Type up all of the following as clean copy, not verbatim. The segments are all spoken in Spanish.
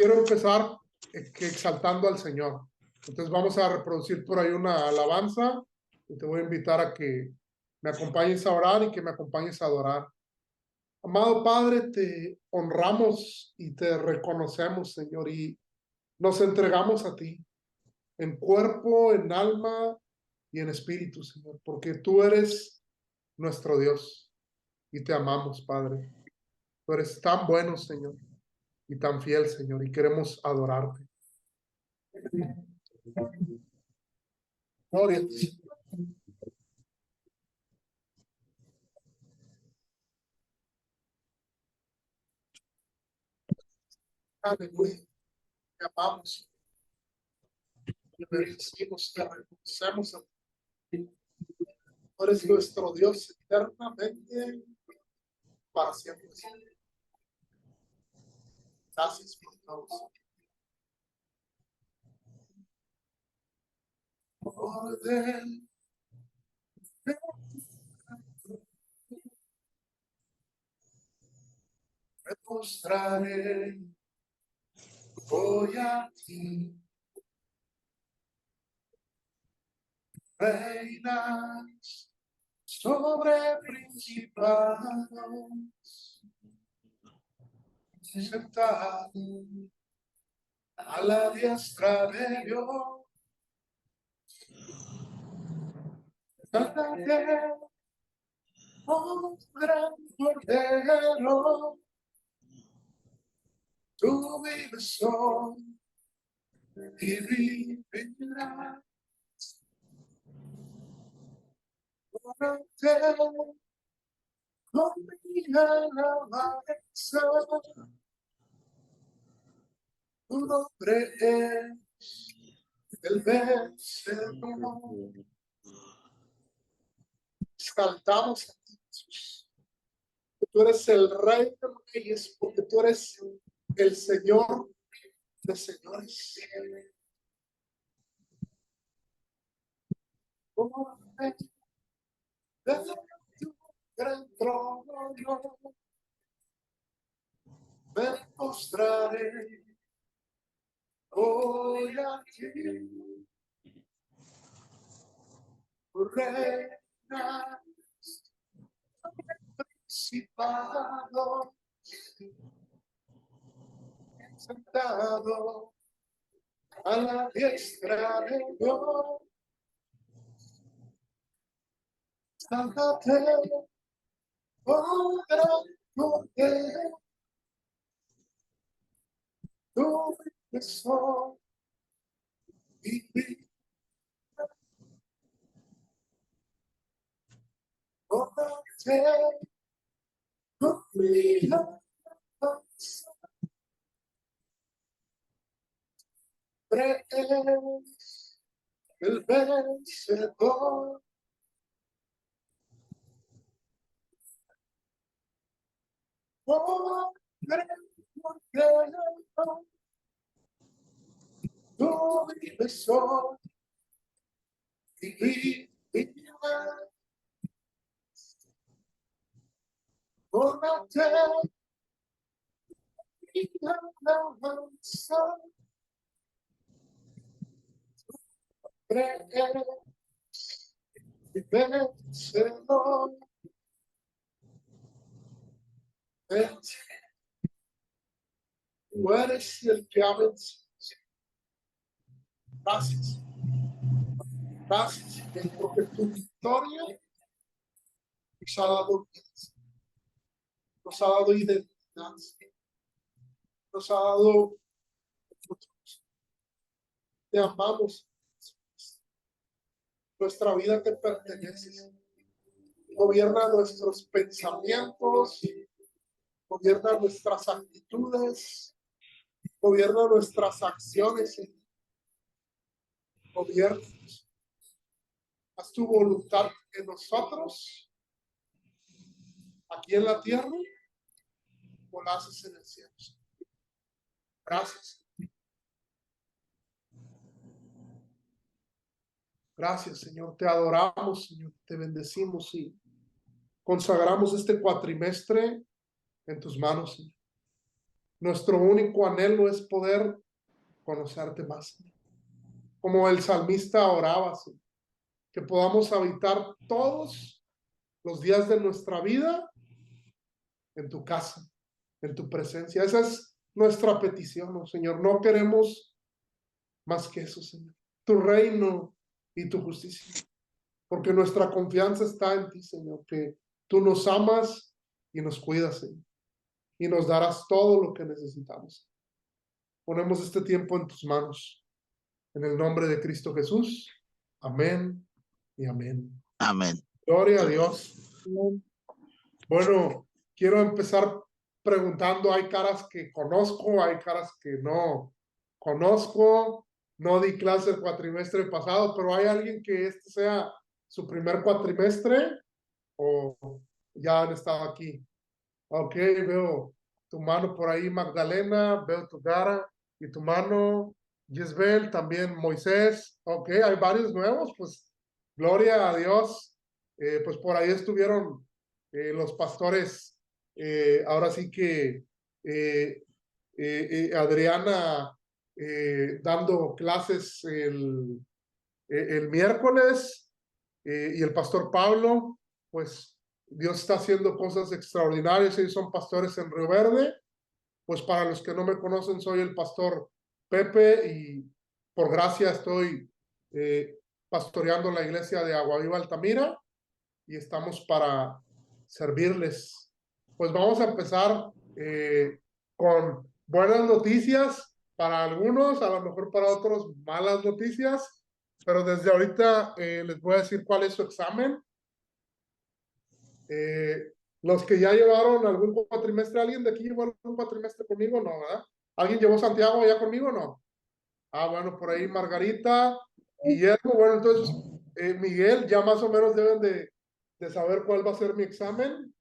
quiero empezar exaltando al Señor. Entonces vamos a reproducir por ahí una alabanza y te voy a invitar a que me acompañes a orar y que me acompañes a adorar. Amado Padre, te honramos y te reconocemos, Señor, y nos entregamos a ti en cuerpo, en alma y en espíritu, Señor, porque tú eres nuestro Dios y te amamos, Padre. Tú eres tan bueno, Señor, y tan fiel, Señor, y queremos adorarte. Gloria a ti. Aleluya. Te amamos, te bendecimos, te reconocemos. Tú eres nuestro Dios eternamente para siempre. Gracias por todo. Orden. Me postraré hoy a ti. Reinas sobre principados, sentado a la diestra de Dios. Cantaré, oh gran Cordero, tú vives hoy y vivirás. Con mi alabanza, tu nombre es el vencedor. Cantamos a ti, Jesús. Tú eres el Rey de Reyes, porque tú eres el Señor de señores. Oh, desde tu gran trono me postraré hoy aquí. Reina principado, sentado a la diestra de Dios. Sántate, oh gran Cordero, tú vives hoy y vivirás. Cómate con mi alabanza, eres el vencedor. Oh gran Cordero, tú vives hoy y vivirás. Cómate mi alabanza, eres el vencedor. Tú eres el que ha vencido. Gracias. Gracias, porque tu victoria nos ha dado vida, nos ha dado identidad, nos ha dado frutos. Te amamos. Nuestra vida te pertenece. Gobierna nuestros pensamientos, gobierna nuestras actitudes, gobierna nuestras acciones. Gobierna. Haz tu voluntad en nosotros, aquí en la tierra, como la haces en el cielo. Gracias. Gracias, Señor. Te adoramos, Señor. Te bendecimos y consagramos este cuatrimestre en tus manos, Señor. Nuestro único anhelo es poder conocerte más. Como el salmista oraba, Señor, que podamos habitar todos los días de nuestra vida en tu casa, en tu presencia. Esa es nuestra petición, ¿no, Señor? No queremos más que eso, Señor. Tu reino y tu justicia. Porque nuestra confianza está en ti, Señor, que tú nos amas y nos cuidas, Señor. Y nos darás todo lo que necesitamos. Ponemos este tiempo en tus manos. En el nombre de Cristo Jesús. Amén y amén. Amén. Gloria a Dios. Bueno, quiero empezar preguntando, hay caras que conozco, hay caras que no conozco, no di clase el cuatrimestre pasado, pero ¿hay alguien que este sea su primer cuatrimestre o ya han estado aquí? Ok, veo tu mano por ahí, Magdalena, veo tu cara y tu mano, Gisbel, también Moisés. Ok, hay varios nuevos, pues gloria a Dios. Pues por ahí estuvieron los pastores, ahora sí que Adriana dando clases el miércoles y el pastor Pablo, pues Dios está haciendo cosas extraordinarias. Ellos son pastores en Río Verde. Pues para los que no me conocen, soy el pastor Pepe y por gracia estoy pastoreando la iglesia de Aguaviva Altamira y estamos para servirles. Pues vamos a empezar con buenas noticias para algunos, a lo mejor para otros malas noticias, pero desde ahorita les voy a decir cuál es su examen. Los que ya llevaron algún cuatrimestre, ¿alguien de aquí llevó algún cuatrimestre conmigo? No, ¿verdad? ¿Alguien llevó Santiago ya conmigo? No. Ah, bueno, por ahí Margarita, Guillermo, bueno, entonces Miguel, ya más o menos deben de saber cuál va a ser mi examen,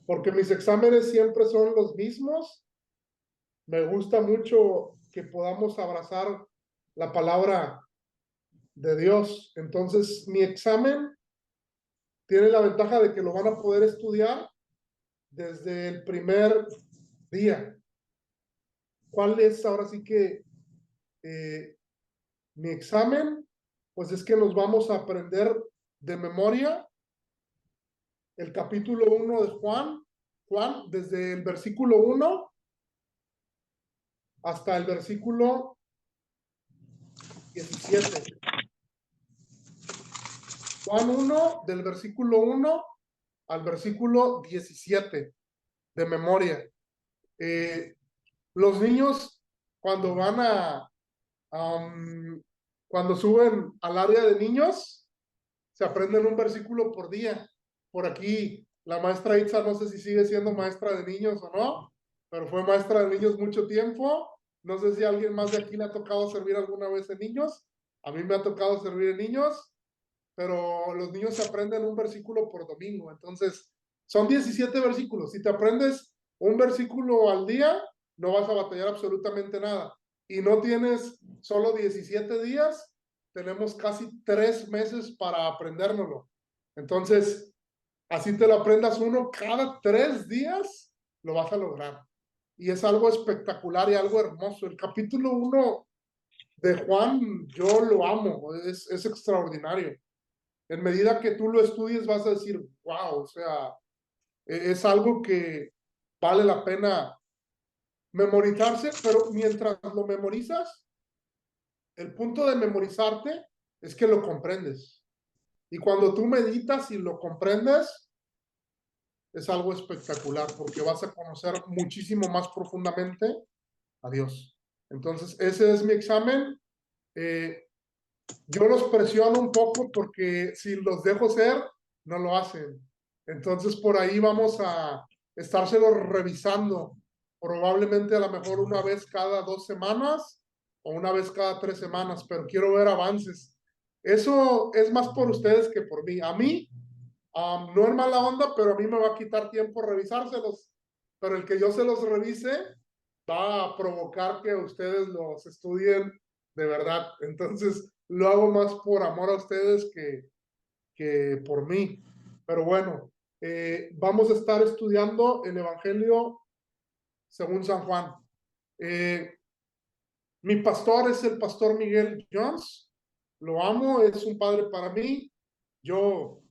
porque mis exámenes siempre son los mismos. Me gusta mucho que podamos abrazar la palabra de Dios. Entonces, mi examen tiene la ventaja de que lo van a poder estudiar desde el primer día. ¿Cuál es ahora sí que mi examen? Pues es que nos vamos a aprender de memoria el capítulo 1 de Juan, desde el versículo 1 hasta el versículo 17. Juan 1, del versículo 1 al versículo 17, de memoria. Los niños, cuando van cuando suben al área de niños, se aprenden un versículo por día. Por aquí, la maestra Itza, no sé si sigue siendo maestra de niños o no, pero fue maestra de niños mucho tiempo. No sé si a alguien más de aquí le ha tocado servir alguna vez en niños. A mí me ha tocado servir en niños, pero los niños se aprenden un versículo por domingo. Entonces, son 17 versículos. Si te aprendes un versículo al día, no vas a batallar absolutamente nada. Y no tienes solo 17 días, tenemos casi 3 meses para aprendérnoslo. Entonces, así te lo aprendas uno cada 3 días, lo vas a lograr. Y es algo espectacular y algo hermoso. El capítulo 1 de Juan, yo lo amo, es extraordinario. En medida que tú lo estudies, vas a decir, wow, o sea, es algo que vale la pena memorizarse, pero mientras lo memorizas, el punto de memorizarte es que lo comprendes. Y cuando tú meditas y lo comprendes, es algo espectacular porque vas a conocer muchísimo más profundamente a Dios. Entonces, ese es mi examen. Yo los presiono un poco porque si los dejo ser, no lo hacen. Entonces, por ahí vamos a estárselos revisando, probablemente a lo mejor una vez cada 2 semanas o una vez cada 3 semanas, pero quiero ver avances. Eso es más por ustedes que por mí. A mí, no es mala onda, pero a mí me va a quitar tiempo revisárselos. Pero el que yo se los revise va a provocar que ustedes los estudien de verdad. Entonces, lo hago más por amor a ustedes que por mí. Pero bueno, vamos a estar estudiando el Evangelio según San Juan. Mi pastor es el pastor Miguel Jones. Lo amo, es un padre para mí. Yo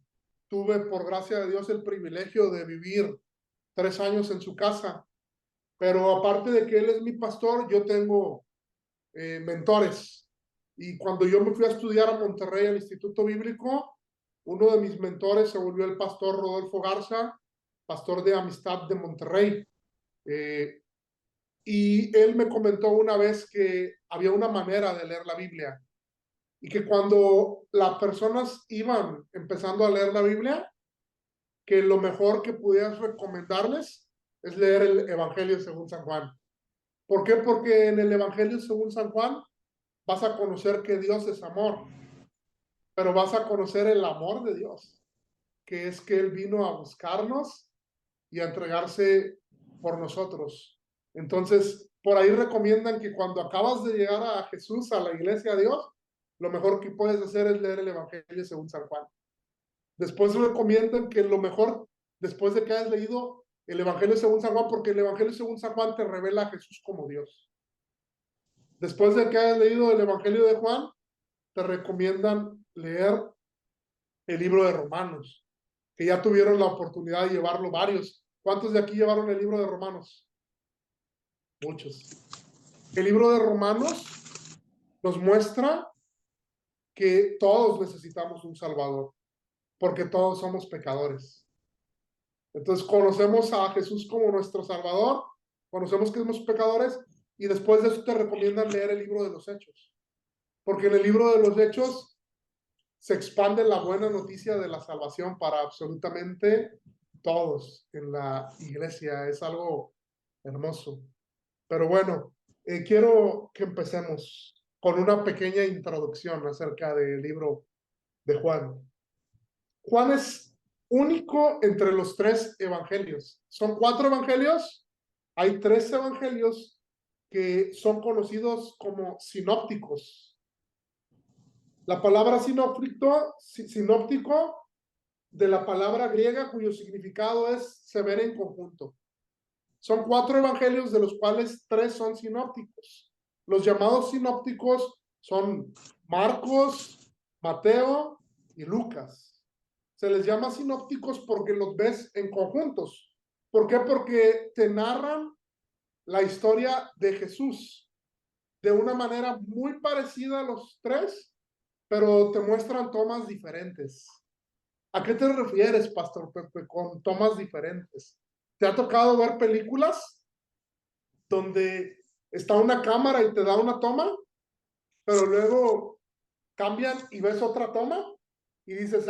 tuve, por gracia de Dios, el privilegio de vivir 3 años en su casa. Pero aparte de que él es mi pastor, yo tengo mentores. Y cuando yo me fui a estudiar a Monterrey, al Instituto Bíblico, uno de mis mentores se volvió el pastor Rodolfo Garza, pastor de Amistad de Monterrey. Y él me comentó una vez que había una manera de leer la Biblia y que cuando las personas iban empezando a leer la Biblia, que lo mejor que pudieras recomendarles es leer el Evangelio según San Juan. ¿Por qué? Porque en el Evangelio según San Juan vas a conocer que Dios es amor, pero vas a conocer el amor de Dios, que es que Él vino a buscarnos y a entregarse por nosotros. Entonces, por ahí recomiendan que cuando acabas de llegar a Jesús, a la iglesia de Dios, lo mejor que puedes hacer es leer el Evangelio según San Juan. Después recomiendan que lo mejor, después de que hayas leído el Evangelio según San Juan, porque el Evangelio según San Juan te revela a Jesús como Dios. Después de que hayas leído el Evangelio de Juan, te recomiendan leer el libro de Romanos, que ya tuvieron la oportunidad de llevarlo varios. ¿Cuántos de aquí llevaron el libro de Romanos? Muchos. El libro de Romanos nos muestra que todos necesitamos un Salvador, porque todos somos pecadores. Entonces conocemos a Jesús como nuestro Salvador, conocemos que somos pecadores, y después de eso te recomiendan leer el libro de los Hechos, porque en el libro de los Hechos se expande la buena noticia de la salvación para absolutamente todos en la iglesia. Es algo hermoso. Pero bueno, quiero que empecemos con una pequeña introducción acerca del libro de Juan. Juan es único entre los 3 evangelios. Son 4 evangelios. Hay 3 evangelios que son conocidos como sinópticos. La palabra sinóptico de la palabra griega cuyo significado es se ven en conjunto. Son 4 evangelios de los cuales 3 son sinópticos. Los llamados sinópticos son Marcos, Mateo y Lucas. Se les llama sinópticos porque los ves en conjuntos. ¿Por qué? Porque te narran la historia de Jesús de una manera muy parecida a los 3, pero te muestran tomas diferentes. ¿A qué te refieres, Pastor Pepe, con tomas diferentes? ¿Te ha tocado ver películas donde está una cámara y te da una toma, pero luego cambian y ves otra toma y dices,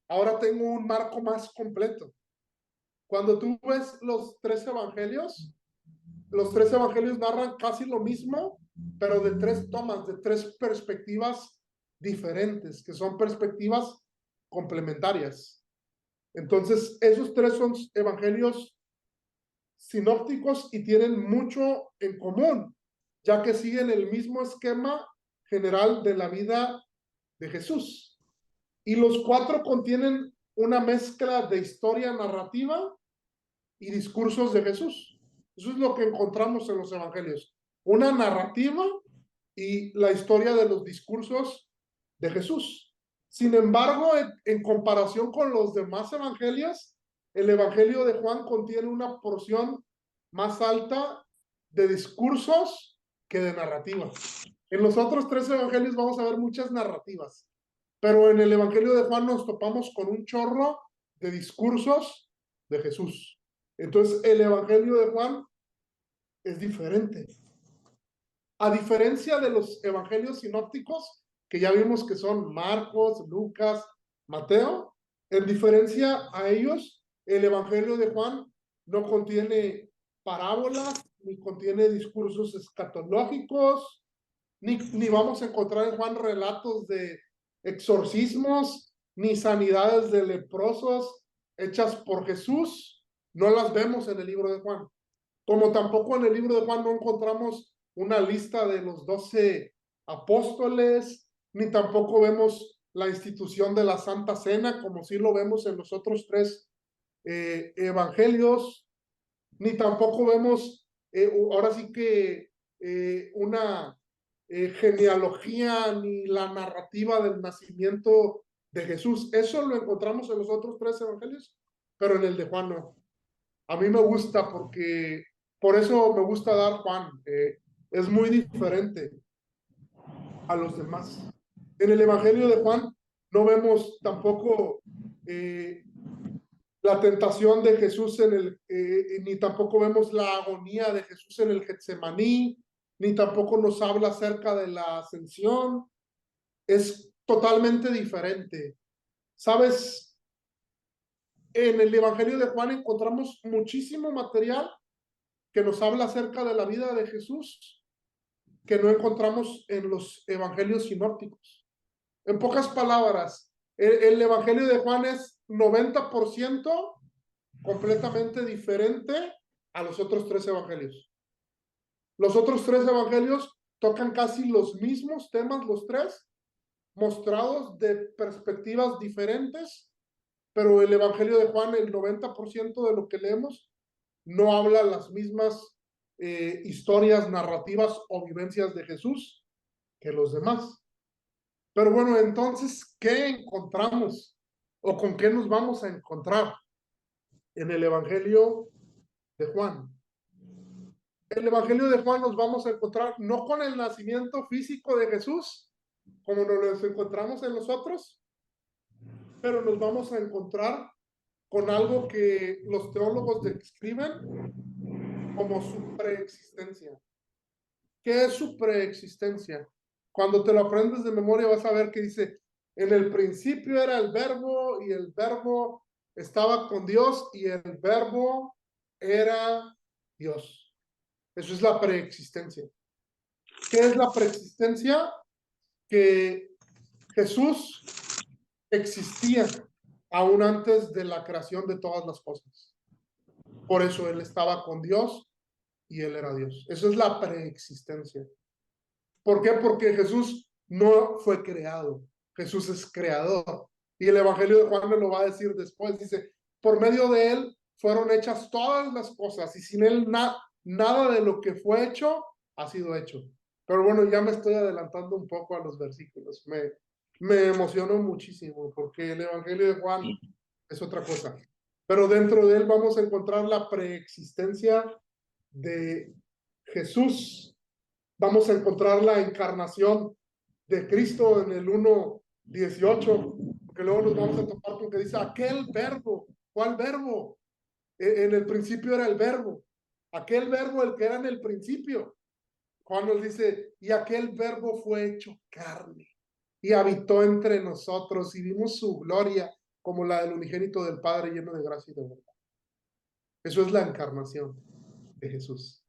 ahora tengo un marco más completo? Cuando tú ves los 3 evangelios narran casi lo mismo, pero de 3 tomas, de 3 perspectivas diferentes, que son perspectivas complementarias. Entonces, esos 3 son evangelios sinópticos y tienen mucho en común, ya que siguen el mismo esquema general de la vida de Jesús. Y los 4 contienen una mezcla de historia narrativa y discursos de Jesús. Eso es lo que encontramos en los evangelios. Una narrativa y la historia de los discursos de Jesús. Sin embargo, en comparación con los demás evangelios, el evangelio de Juan contiene una porción más alta de discursos que de narrativa. En los otros 3 evangelios vamos a ver muchas narrativas, pero en el evangelio de Juan nos topamos con un chorro de discursos de Jesús. Entonces, el evangelio de Juan es diferente. A diferencia de los evangelios sinópticos, que ya vimos que son Marcos, Lucas, Mateo, en diferencia a ellos, el evangelio de Juan no contiene parábolas, ni contiene discursos escatológicos, ni vamos a encontrar en Juan relatos de exorcismos, ni sanidades de leprosos hechas por Jesús. No las vemos en el libro de Juan. Como tampoco en el libro de Juan no encontramos una lista de los 12 apóstoles, ni tampoco vemos la institución de la Santa Cena, como sí lo vemos en los otros 3 evangelios, ni tampoco vemos ahora sí que una genealogía ni la narrativa del nacimiento de Jesús. Eso lo encontramos en los otros 3 evangelios, pero en el de Juan no. A mí me gusta porque, por eso me gusta dar Juan. Es muy diferente a los demás. En el Evangelio de Juan no vemos tampoco la tentación de Jesús ni tampoco vemos la agonía de Jesús en el Getsemaní, ni tampoco nos habla acerca de la ascensión. Es totalmente diferente. ¿Sabes? En el Evangelio de Juan encontramos muchísimo material que nos habla acerca de la vida de Jesús que no encontramos en los evangelios sinópticos. En pocas palabras, el evangelio de Juan es 90% completamente diferente a los otros 3 evangelios. Los otros 3 evangelios tocan casi los mismos temas, los 3, mostrados de perspectivas diferentes, pero el evangelio de Juan, el 90% de lo que leemos, no habla las mismas historias, narrativas o vivencias de Jesús que los demás. Pero bueno, entonces, ¿qué encontramos? ¿O con qué nos vamos a encontrar en el Evangelio de Juan? En el Evangelio de Juan nos vamos a encontrar no con el nacimiento físico de Jesús, como nos lo encontramos en los otros, pero nos vamos a encontrar con algo que los teólogos describen como su preexistencia. ¿Qué es su preexistencia? Cuando te lo aprendes de memoria vas a ver que dice, en el principio era el verbo y el verbo estaba con Dios y el verbo era Dios. Eso es la preexistencia. ¿Qué es la preexistencia? Que Jesús existía aún antes de la creación de todas las cosas. Por eso él estaba con Dios y él era Dios. Eso es la preexistencia. ¿Por qué? Porque Jesús no fue creado. Jesús es creador. Y el Evangelio de Juan me lo va a decir después. Dice, por medio de él fueron hechas todas las cosas y sin él nada de lo que fue hecho ha sido hecho. Pero bueno, ya me estoy adelantando un poco a los versículos. Me emocionó muchísimo porque el Evangelio de Juan es otra cosa. Pero dentro de él vamos a encontrar la preexistencia de Jesús. Vamos a encontrar la encarnación de Cristo en el 1:18, porque luego nos vamos a topar con que dice aquel verbo. ¿Cuál verbo? En el principio era el verbo. Aquel verbo, el que era en el principio. Juan nos dice, y aquel verbo fue hecho carne y habitó entre nosotros y vimos su gloria como la del unigénito del Padre lleno de gracia y de verdad. Eso es la encarnación de Jesús.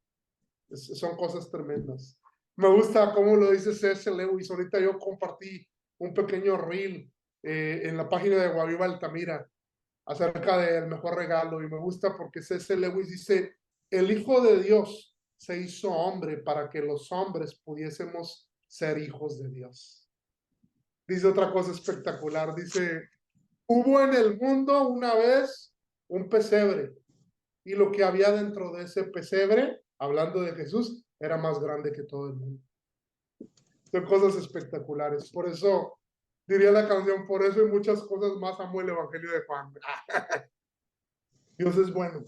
Son cosas tremendas. Me gusta cómo lo dice C.S. Lewis. Ahorita yo compartí un pequeño reel en la página de Guaviva Altamira acerca del mejor regalo y me gusta porque C.S. Lewis dice, el Hijo de Dios se hizo hombre para que los hombres pudiésemos ser hijos de Dios. Dice otra cosa espectacular, dice, hubo en el mundo una vez un pesebre y lo que había dentro de ese pesebre, hablando de Jesús, era más grande que todo el mundo. Son cosas espectaculares. Por eso diría la canción, por eso y muchas cosas más amo el Evangelio de Juan. Dios es bueno.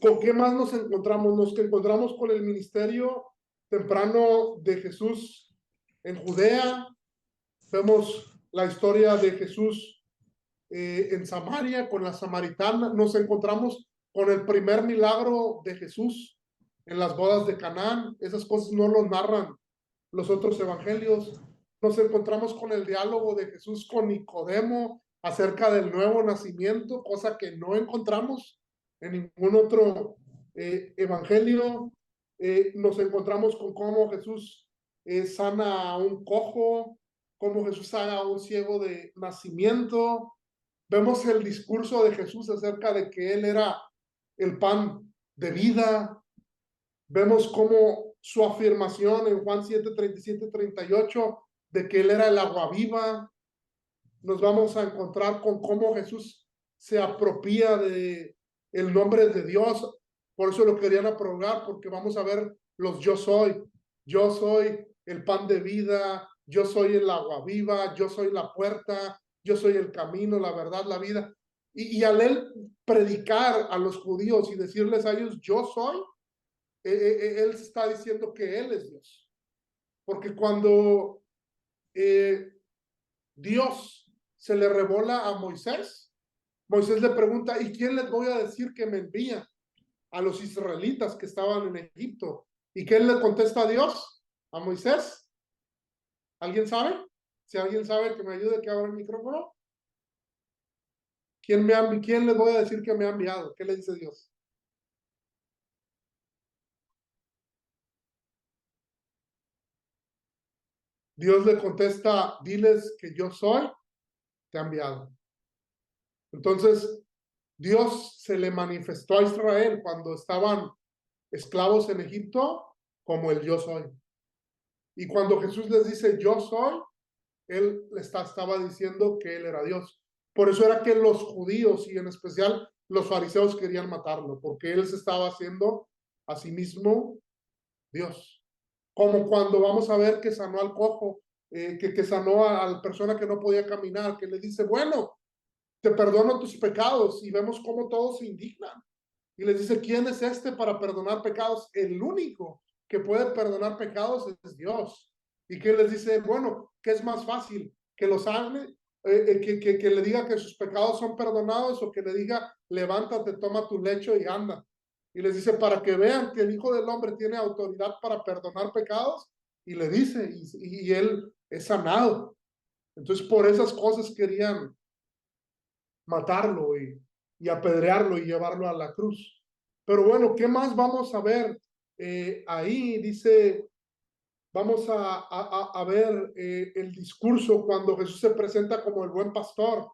¿Con qué más nos encontramos? Nos encontramos con el ministerio temprano de Jesús en Judea. Vemos la historia de Jesús en Samaria con la samaritana. Nos encontramos con el primer milagro de Jesús en las bodas de Canaán. Esas cosas no lo narran los otros evangelios. Nos encontramos con el diálogo de Jesús con Nicodemo acerca del nuevo nacimiento, cosa que no encontramos en ningún otro evangelio. Nos encontramos con cómo Jesús sana a un cojo, cómo Jesús sana a un ciego de nacimiento. Vemos el discurso de Jesús acerca de que él era el pan de vida. Vemos cómo su afirmación en Juan 7:37-38 de que él era el agua viva. Nos vamos a encontrar con cómo Jesús se apropia de el nombre de Dios Por eso lo querían aprobar, porque vamos a ver los yo soy. Yo soy el pan de vida, yo soy el agua viva, yo soy la puerta, yo soy el camino, la verdad, la vida. Y al él predicar a los judíos y decirles a ellos, yo soy, él está diciendo que él es Dios. Porque cuando Dios se le revela a Moisés, Moisés le pregunta, ¿y quién les voy a decir que me envía? A los israelitas que estaban en Egipto. ¿Y qué le contesta a Dios? A Moisés. ¿Alguien sabe? Si alguien sabe, que me ayude, que abra el micrófono. ¿Quién les voy a decir que me ha enviado? ¿Qué le dice Dios? Dios le contesta, diles que yo soy, te ha enviado. Entonces, Dios se le manifestó a Israel cuando estaban esclavos en Egipto como el yo soy. Y cuando Jesús les dice yo soy, él estaba diciendo que él era Dios. Por eso era que los judíos y en especial los fariseos querían matarlo, porque él se estaba haciendo a sí mismo Dios. Como cuando vamos a ver que sanó al cojo, que sanó a la persona que no podía caminar, que le dice, bueno, te perdono tus pecados, y vemos cómo todos se indignan. Y les dice, ¿quién es este para perdonar pecados? El único que puede perdonar pecados es Dios. Y que les dice, bueno, ¿qué es más fácil? Que los hable, que le diga que sus pecados son perdonados, o que le diga, levántate, toma tu lecho y anda. Y les dice, para que vean que el Hijo del Hombre tiene autoridad para perdonar pecados. Y le dice, y él es sanado. Entonces, por esas cosas querían matarlo y apedrearlo y llevarlo a la cruz. Pero bueno, ¿qué más vamos a ver? Ahí dice, vamos a ver el discurso cuando Jesús se presenta como el buen pastor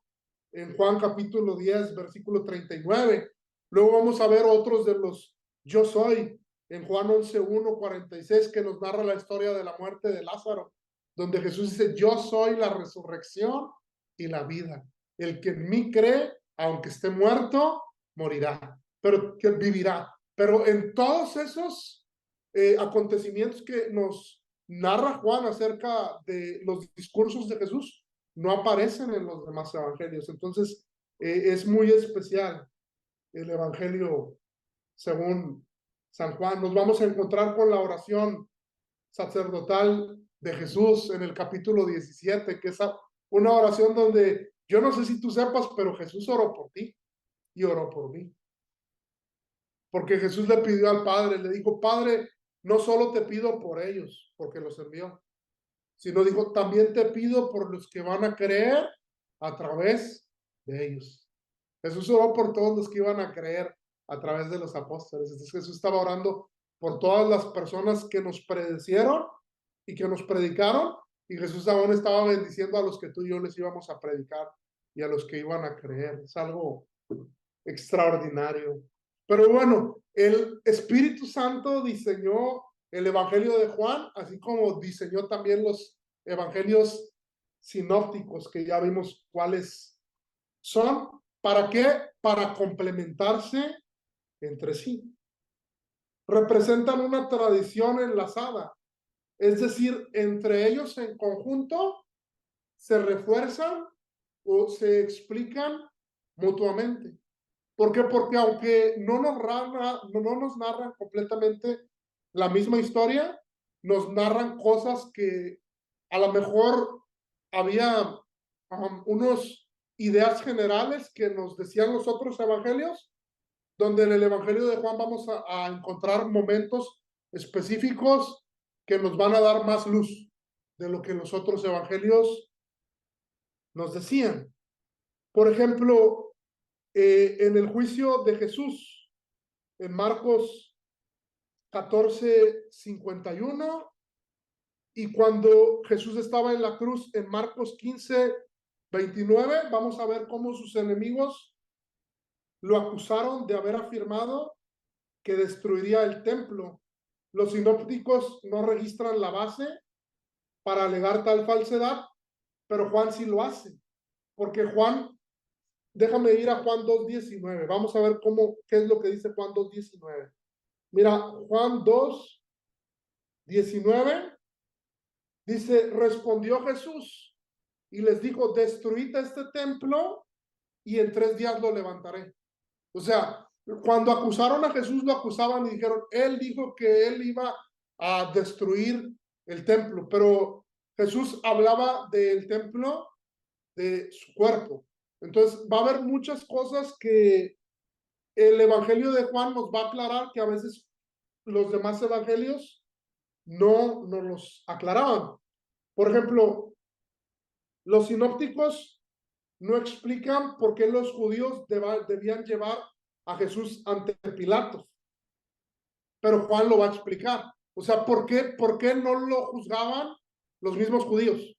en Juan capítulo 10, versículo 39. Luego vamos a ver otros de los yo soy en Juan 11, 1, 46, que nos narra la historia de la muerte de Lázaro, donde Jesús dice, yo soy la resurrección y la vida. El que en mí cree, aunque esté muerto, morirá, pero que vivirá. Pero en todos esos acontecimientos que nos narra Juan acerca de los discursos de Jesús, no aparecen en los demás evangelios. Entonces, es muy especial el evangelio según San Juan. Nos vamos a encontrar con la oración sacerdotal de Jesús en el capítulo 17, que es una oración donde yo no sé si tú sepas, pero Jesús oró por ti y oró por mí. Porque Jesús le pidió al Padre, le dijo, Padre, no solo te pido por ellos, porque los envió, sino dijo, también te pido por los que van a creer a través de ellos. Jesús oró por todos los que iban a creer a través de los apóstoles. Entonces Jesús estaba orando por todas las personas que nos predecieron y que nos predicaron, y Jesús aún estaba bendiciendo a los que tú y yo les íbamos a predicar y a los que iban a creer. Es algo extraordinario. Pero bueno, el Espíritu Santo diseñó el Evangelio de Juan, así como diseñó también los evangelios sinópticos, que ya vimos cuáles son. ¿Para qué? Para complementarse entre sí. Representan una tradición enlazada, es decir, entre ellos en conjunto se refuerzan o se explican mutuamente. ¿Por qué? Porque aunque no nos narran completamente la misma historia, nos narran cosas que a lo mejor había unos ideas generales que nos decían los otros evangelios, donde en el evangelio de Juan vamos a encontrar momentos específicos que nos van a dar más luz de lo que los otros evangelios nos decían. Por ejemplo, en el juicio de Jesús, en Marcos 14:51, y cuando Jesús estaba en la cruz en Marcos 15:29, vamos a ver cómo sus enemigos lo acusaron de haber afirmado que destruiría el templo. Los sinópticos no registran la base para alegar tal falsedad, pero Juan sí lo hace, porque Juan déjame ir a Juan 2:19. Vamos a ver qué es lo que dice Juan 2:19. Mira, Juan 2:19 dice, respondió Jesús y les dijo, destruid este templo y en 3 días lo levantaré. O sea, cuando acusaron a Jesús, lo acusaban y dijeron, él dijo que él iba a destruir el templo, pero Jesús hablaba del templo de su cuerpo. Entonces, va a haber muchas cosas que el Evangelio de Juan nos va a aclarar que a veces los demás evangelios no nos los aclaraban. Por ejemplo, los sinópticos no explican por qué los judíos debían llevar a Jesús ante Pilatos, pero Juan lo va a explicar. O sea, ¿por qué no lo juzgaban los mismos judíos?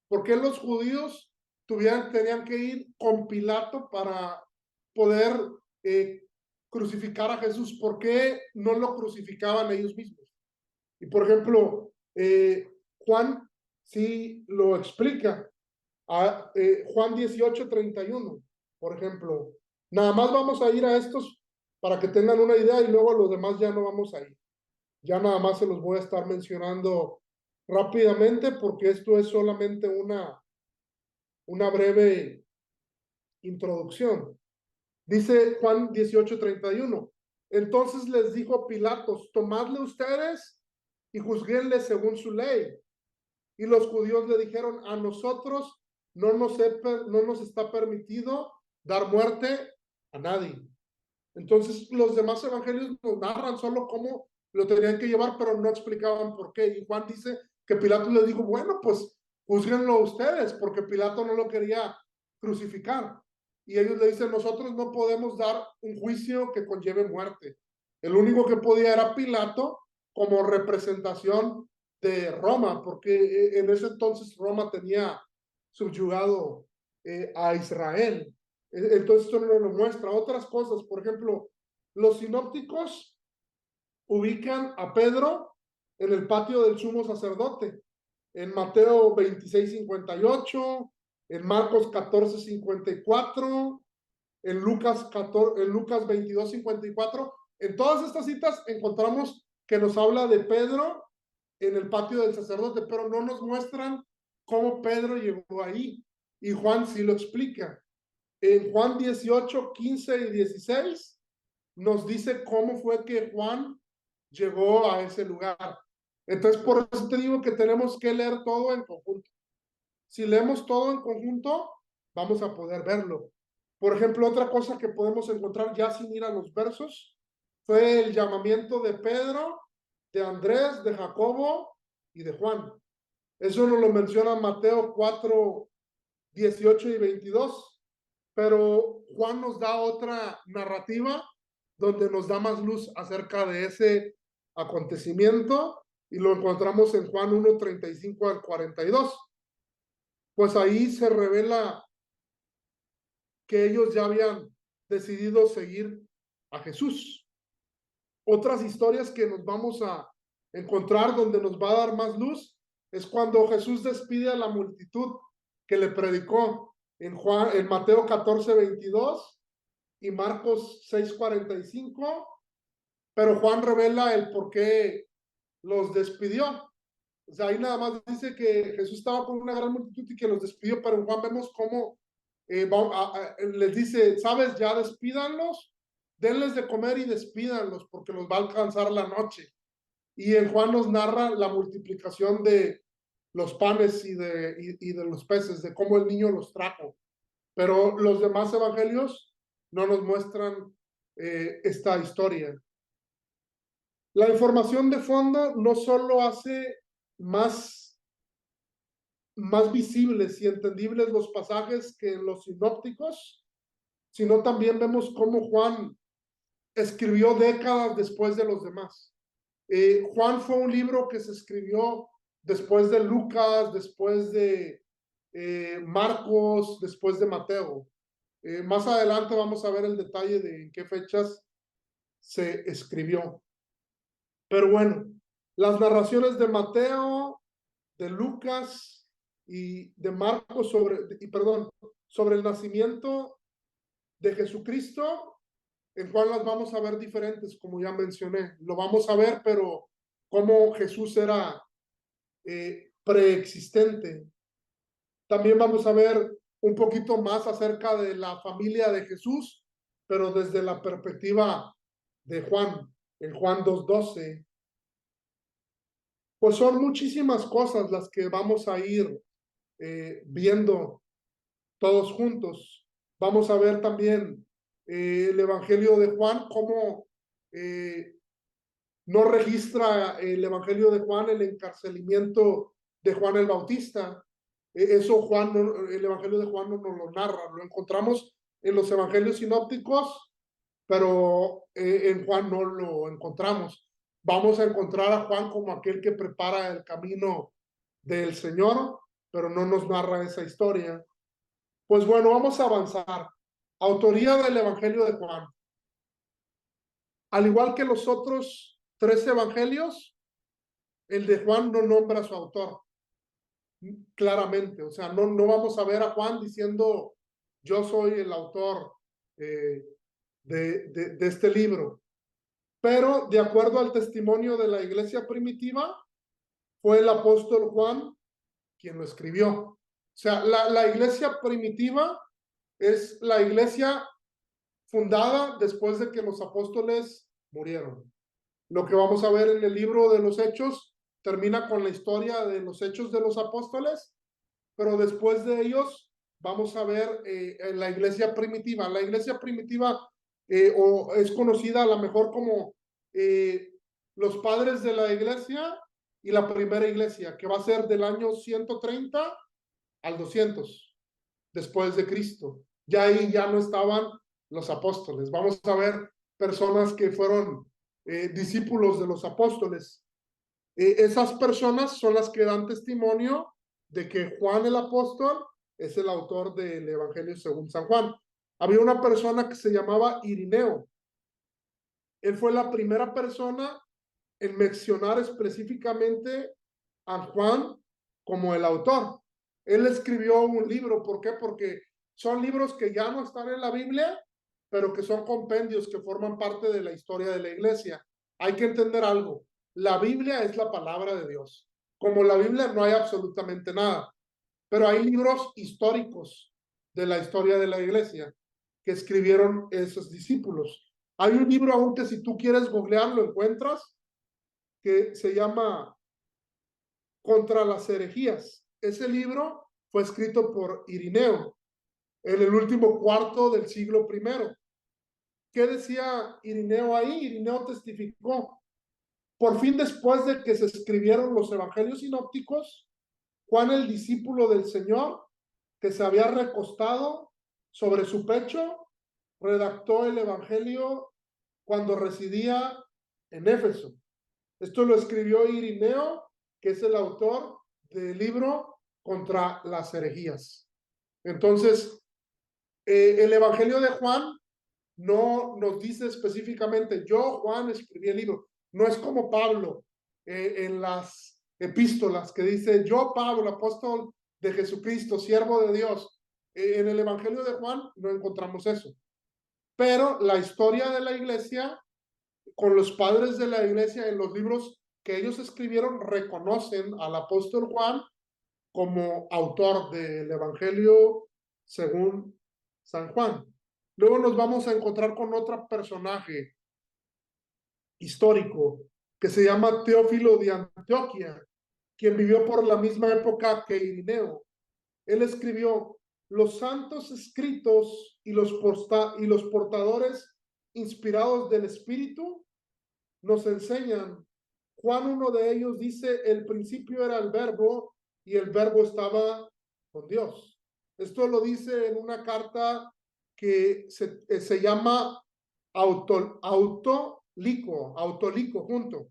¿Por qué los judíos tenían que ir con Pilato para poder crucificar a Jesús? ¿Por qué no lo crucificaban ellos mismos? Y por ejemplo, Juan sí lo explica. Juan 18:31, por ejemplo. Nada más vamos a ir a estos para que tengan una idea y luego a los demás ya no vamos a ir. Ya nada más se los voy a estar mencionando rápidamente porque esto es solamente una breve introducción. Dice Juan 18:31. Entonces les dijo Pilatos, tomadle ustedes y juzguenle según su ley. Y los judíos le dijeron, a nosotros no nos está permitido dar muerte a nadie. Entonces los demás evangelios nos narran solo cómo lo tenían que llevar, pero no explicaban por qué. Y Juan dice que Pilato le dijo, bueno, pues juzguenlo ustedes, porque Pilato no lo quería crucificar. Y ellos le dicen, nosotros no podemos dar un juicio que conlleve muerte. El único que podía era Pilato como representación de Roma, porque en ese entonces Roma tenía subyugado a Israel. Entonces esto no lo muestra. Otras cosas, por ejemplo, los sinópticos ubican a Pedro en el patio del sumo sacerdote, en Mateo 26:58, en Marcos 14:54, en Lucas 22:54. En todas estas citas encontramos que nos habla de Pedro en el patio del sacerdote, pero no nos muestran cómo Pedro llegó ahí. Y Juan sí lo explica. En Juan 18:15 y 16 nos dice cómo fue que Juan llegó a ese lugar. Entonces, por eso te digo que tenemos que leer todo en conjunto. Si leemos todo en conjunto, vamos a poder verlo. Por ejemplo, otra cosa que podemos encontrar ya sin ir a los versos fue el llamamiento de Pedro, de Andrés, de Jacobo y de Juan. Eso nos lo menciona Mateo 4:18 y 22, pero Juan nos da otra narrativa donde nos da más luz acerca de ese acontecimiento y lo encontramos en Juan 1:35 al 42. Pues ahí se revela que ellos ya habían decidido seguir a Jesús. Otras historias que nos vamos a encontrar donde nos va a dar más luz es cuando Jesús despide a la multitud que le predicó en Mateo 14:22 y Marcos 6:45, pero Juan revela el por qué los despidió. O sea, ahí nada más dice que Jesús estaba con una gran multitud y que los despidió, pero en Juan vemos cómo les dice, sabes, ya despídanlos, denles de comer y despídanlos porque los va a alcanzar la noche. Y en Juan nos narra la multiplicación de los panes y de los peces, de cómo el niño los trajo. Pero los demás evangelios no nos muestran esta historia. La información de fondo no solo hace más visibles y entendibles los pasajes que en los sinópticos, sino también vemos cómo Juan escribió décadas después de los demás. Juan fue un libro que se escribió después de Lucas, después de Marcos, después de Mateo. Más adelante vamos a ver el detalle de en qué fechas se escribió. Pero bueno, las narraciones de Mateo, de Lucas y de Marcos sobre el nacimiento de Jesucristo, en Juan las vamos a ver diferentes, como ya mencioné. Lo vamos a ver, pero cómo Jesús era preexistente. También vamos a ver un poquito más acerca de la familia de Jesús, pero desde la perspectiva de Juan, en Juan 2:12. Pues son muchísimas cosas las que vamos a ir viendo todos juntos. Vamos a ver también el Evangelio de Juan, cómo no registra el Evangelio de Juan el encarcelamiento de Juan el Bautista. Eso Juan, el Evangelio de Juan no nos lo narra, lo encontramos en los Evangelios sinópticos, pero en Juan no lo encontramos. Vamos a encontrar a Juan como aquel que prepara el camino del Señor, pero no nos narra esa historia. Pues bueno, vamos a avanzar. Autoría del Evangelio de Juan. Al igual que los otros 3 evangelios, el de Juan no nombra a su autor claramente. O sea, no vamos a ver a Juan diciendo, yo soy el autor de este libro. Pero de acuerdo al testimonio de la iglesia primitiva, fue el apóstol Juan quien lo escribió. O sea, la iglesia primitiva es la iglesia fundada después de que los apóstoles murieron. Lo que vamos a ver en el libro de los Hechos termina con la historia de los Hechos de los Apóstoles, pero después de ellos vamos a ver la iglesia primitiva. La iglesia primitiva o es conocida a lo mejor como los padres de la iglesia y la primera iglesia, que va a ser del año 130 al 200 después de Cristo. Ya ahí ya no estaban los apóstoles. Vamos a ver personas que fueron discípulos de los apóstoles. Esas personas son las que dan testimonio de que Juan el apóstol es el autor del Evangelio según San Juan. Había una persona que se llamaba Irineo. Él fue la primera persona en mencionar específicamente a Juan como el autor. Él escribió un libro. ¿Por qué? Porque son libros que ya no están en la Biblia, pero que son compendios que forman parte de la historia de la iglesia. Hay que entender algo. La Biblia es la palabra de Dios. Como la Biblia no hay absolutamente nada, pero hay libros históricos de la historia de la iglesia que escribieron esos discípulos. Hay un libro aún que si tú quieres googlear lo encuentras, que se llama Contra las herejías. Ese libro fue escrito por Irineo en el último cuarto del siglo I. ¿Qué decía Irineo ahí? Irineo testificó. Por fin, después de que se escribieron los evangelios sinópticos, Juan, el discípulo del Señor, que se había recostado sobre su pecho, redactó el evangelio cuando residía en Éfeso. Esto lo escribió Irineo, que es el autor del libro Contra las herejías. Entonces, el evangelio de Juan no nos dice específicamente, yo, Juan, escribí el libro. No es como Pablo en las epístolas que dice, yo, Pablo, apóstol de Jesucristo, siervo de Dios. En el Evangelio de Juan no encontramos eso. Pero la historia de la iglesia, con los padres de la iglesia, en los libros que ellos escribieron, reconocen al apóstol Juan como autor del Evangelio según San Juan. Luego nos vamos a encontrar con otro personaje histórico que se llama Teófilo de Antioquía, quien vivió por la misma época que Irineo. Él escribió los santos escritos y los portadores inspirados del Espíritu nos enseñan. Juan, uno de ellos, dice, el principio era el verbo y el verbo estaba con Dios. Esto lo dice en una carta que se llama autolico junto.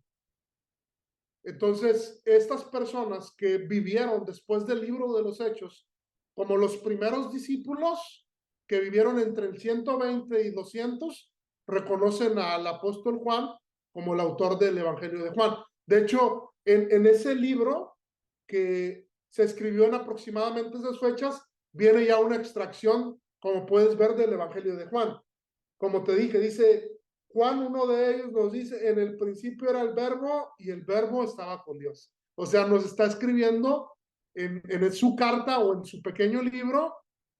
Entonces, estas personas que vivieron después del libro de los Hechos, como los primeros discípulos que vivieron entre el 120 y 200, reconocen al apóstol Juan como el autor del Evangelio de Juan. De hecho, en ese libro que se escribió en aproximadamente esas fechas, viene ya una extracción como puedes ver del Evangelio de Juan. Como te dije, dice Juan, uno de ellos nos dice, en el principio era el verbo y el verbo estaba con Dios. O sea, nos está escribiendo en su carta o en su pequeño libro,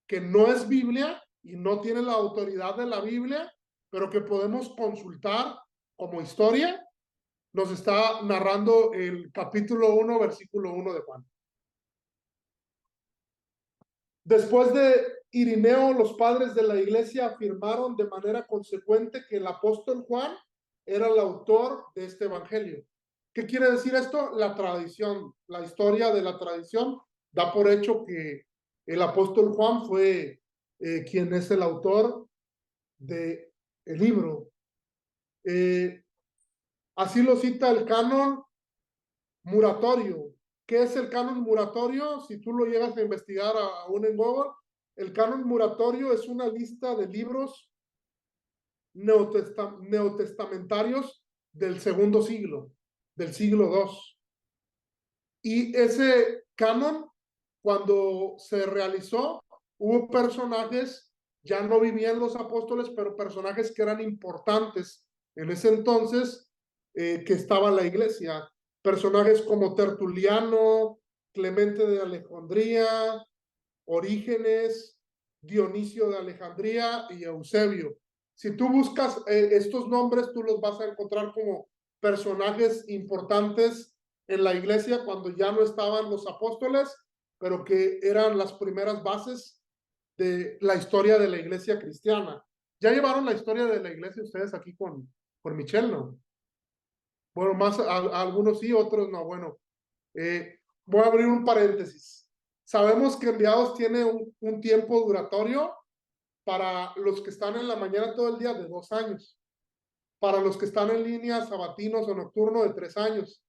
que no es Biblia y no tiene la autoridad de la Biblia, pero que podemos consultar como historia. Nos está narrando el capítulo 1, versículo 1 de Juan. Después de Irineo, los padres de la iglesia afirmaron de manera consecuente que el apóstol Juan era el autor de este evangelio. ¿Qué quiere decir esto? La tradición, la historia de la tradición da por hecho que el apóstol Juan fue quien es el autor del libro. Así lo cita el canon Muratorio. ¿Qué es el canon Muratorio? Si tú lo llegas a investigar aún en Google, el canon Muratorio es una lista de libros neotestamentarios del segundo siglo, del siglo II. Y ese canon, cuando se realizó, hubo personajes, ya no vivían los apóstoles, pero personajes que eran importantes en ese entonces, que estaba en la iglesia. Personajes como Tertuliano, Clemente de Alejandría, Orígenes, Dionisio de Alejandría y Eusebio. Si tú buscas estos nombres, tú los vas a encontrar como personajes importantes en la iglesia cuando ya no estaban los apóstoles, pero que eran las primeras bases de la historia de la iglesia cristiana. Ya llevaron la historia de la iglesia ustedes aquí con Michelle, ¿no? Bueno, más algunos sí, otros no. Bueno, voy a abrir un paréntesis. Sabemos que Enviados tiene un tiempo duratorio para los que están en la mañana todo el día de 2 años. Para los que están en línea, sabatinos o nocturno, de 3 años.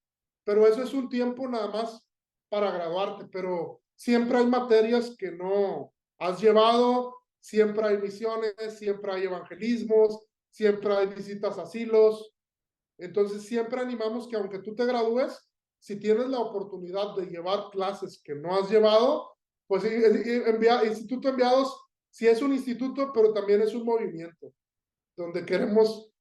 Pero eso es un tiempo nada más para graduarte. Pero siempre hay materias que no has llevado, siempre hay misiones, siempre hay evangelismos, siempre hay visitas a asilos. Entonces siempre animamos que aunque tú te gradúes, si tienes la oportunidad de llevar clases que no has llevado, pues Instituto Enviados sí es un instituto, pero también es un movimiento donde queremos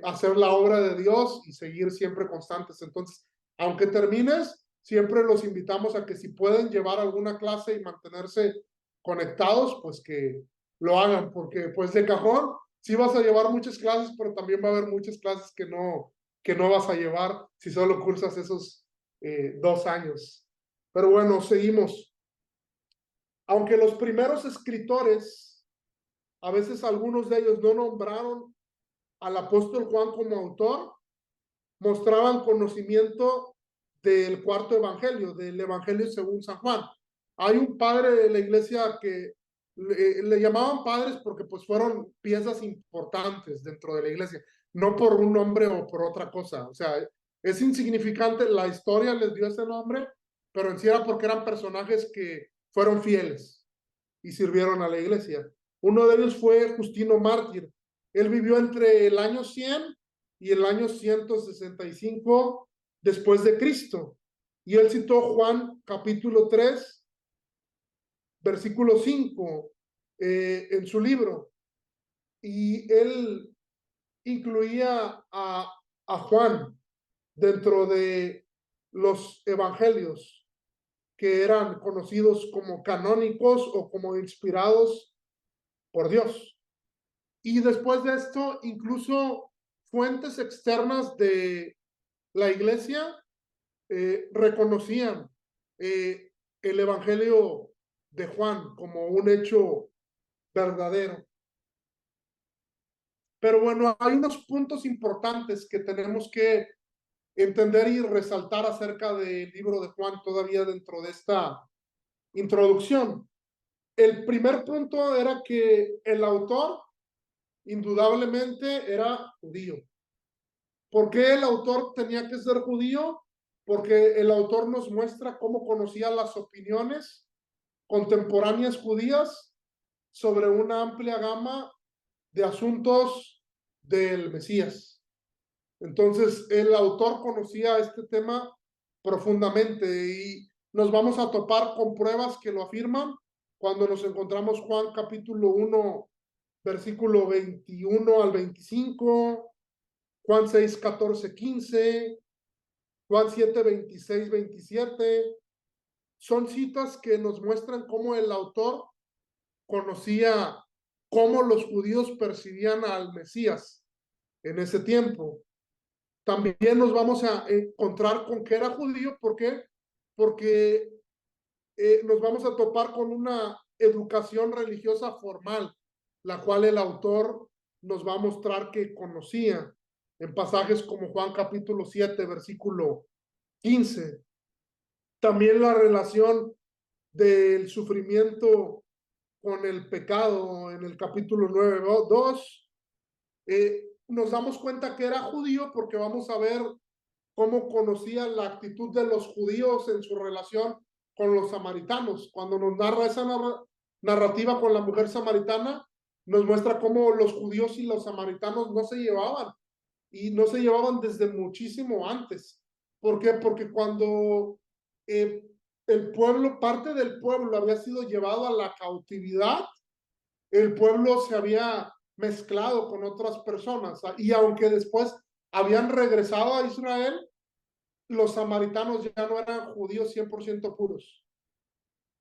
hacer la obra de Dios y seguir siempre constantes. Entonces, aunque termines, siempre los invitamos a que si pueden llevar alguna clase y mantenerse conectados, pues que lo hagan, porque pues de cajón sí vas a llevar muchas clases, pero también va a haber muchas clases que no vas a llevar si solo cursas esos 2 años. Pero bueno, seguimos. Aunque los primeros escritores, a veces algunos de ellos no nombraron al apóstol Juan como autor, mostraban conocimiento del cuarto evangelio, del evangelio según San Juan. Hay un padre de la iglesia que le llamaban padres porque pues fueron piezas importantes dentro de la iglesia, no por un nombre o por otra cosa. O sea, es insignificante, la historia les dio ese nombre, pero en sí era porque eran personajes que fueron fieles y sirvieron a la iglesia. Uno de ellos fue Justino Mártir. Él vivió entre el año 100 y el año 165 después de Cristo. Y él citó Juan capítulo 3, versículo 5 en su libro. Y él incluía a Juan dentro de los evangelios que eran conocidos como canónicos o como inspirados por Dios. Y después de esto, incluso fuentes externas de la iglesia reconocían el evangelio de Juan como un hecho verdadero. Pero bueno, hay unos puntos importantes que tenemos que entender y resaltar acerca del libro de Juan todavía dentro de esta introducción. El primer punto era que el autor indudablemente era judío. ¿Por qué el autor tenía que ser judío? Porque el autor nos muestra cómo conocía las opiniones contemporáneas judías sobre una amplia gama de asuntos del Mesías. Entonces, el autor conocía este tema profundamente y nos vamos a topar con pruebas que lo afirman cuando nos encontramos Juan capítulo 1, versículo 21 al 25, Juan 6, 14, 15, Juan 7, 26, 27. Son citas que nos muestran cómo el autor conocía cómo los judíos percibían al Mesías en ese tiempo. También nos vamos a encontrar con que era judío. ¿Por qué? Porque nos vamos a topar con una educación religiosa formal, la cual el autor nos va a mostrar que conocía en pasajes como Juan capítulo 7, versículo 15. También la relación del sufrimiento con el pecado en el capítulo 9, 2. Nos damos cuenta que era judío porque vamos a ver cómo conocía la actitud de los judíos en su relación con los samaritanos. Cuando nos narra esa narrativa con la mujer samaritana, nos muestra cómo los judíos y los samaritanos no se llevaban, y no se llevaban desde muchísimo antes. ¿Por qué? Porque cuando el pueblo, parte del pueblo había sido llevado a la cautividad, el pueblo se había mezclado con otras personas, y aunque después habían regresado a Israel, los samaritanos ya no eran judíos 100% puros.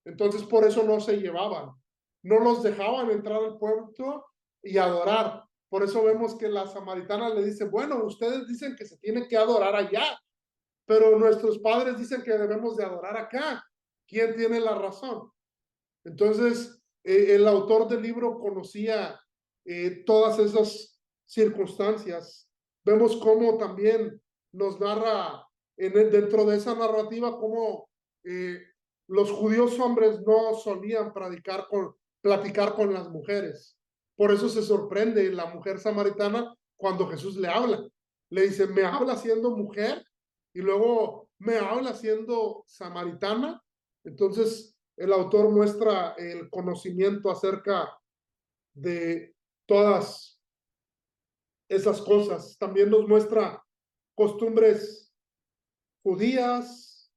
Entonces por eso no se llevaban, no los dejaban entrar al pueblo y adorar. Por eso vemos que la samaritana le dice, bueno, ustedes dicen que se tiene que adorar allá, pero nuestros padres dicen que debemos de adorar acá. ¿Quién tiene la razón? Entonces, el autor del libro conocía todas esas circunstancias. Vemos cómo también nos narra dentro de esa narrativa cómo los judíos hombres no solían platicar con las mujeres. Por eso se sorprende la mujer samaritana cuando Jesús le habla. Le dice, me habla siendo mujer y luego me habla siendo samaritana. Entonces, el autor muestra el conocimiento acerca de todas esas cosas. También nos muestra costumbres judías,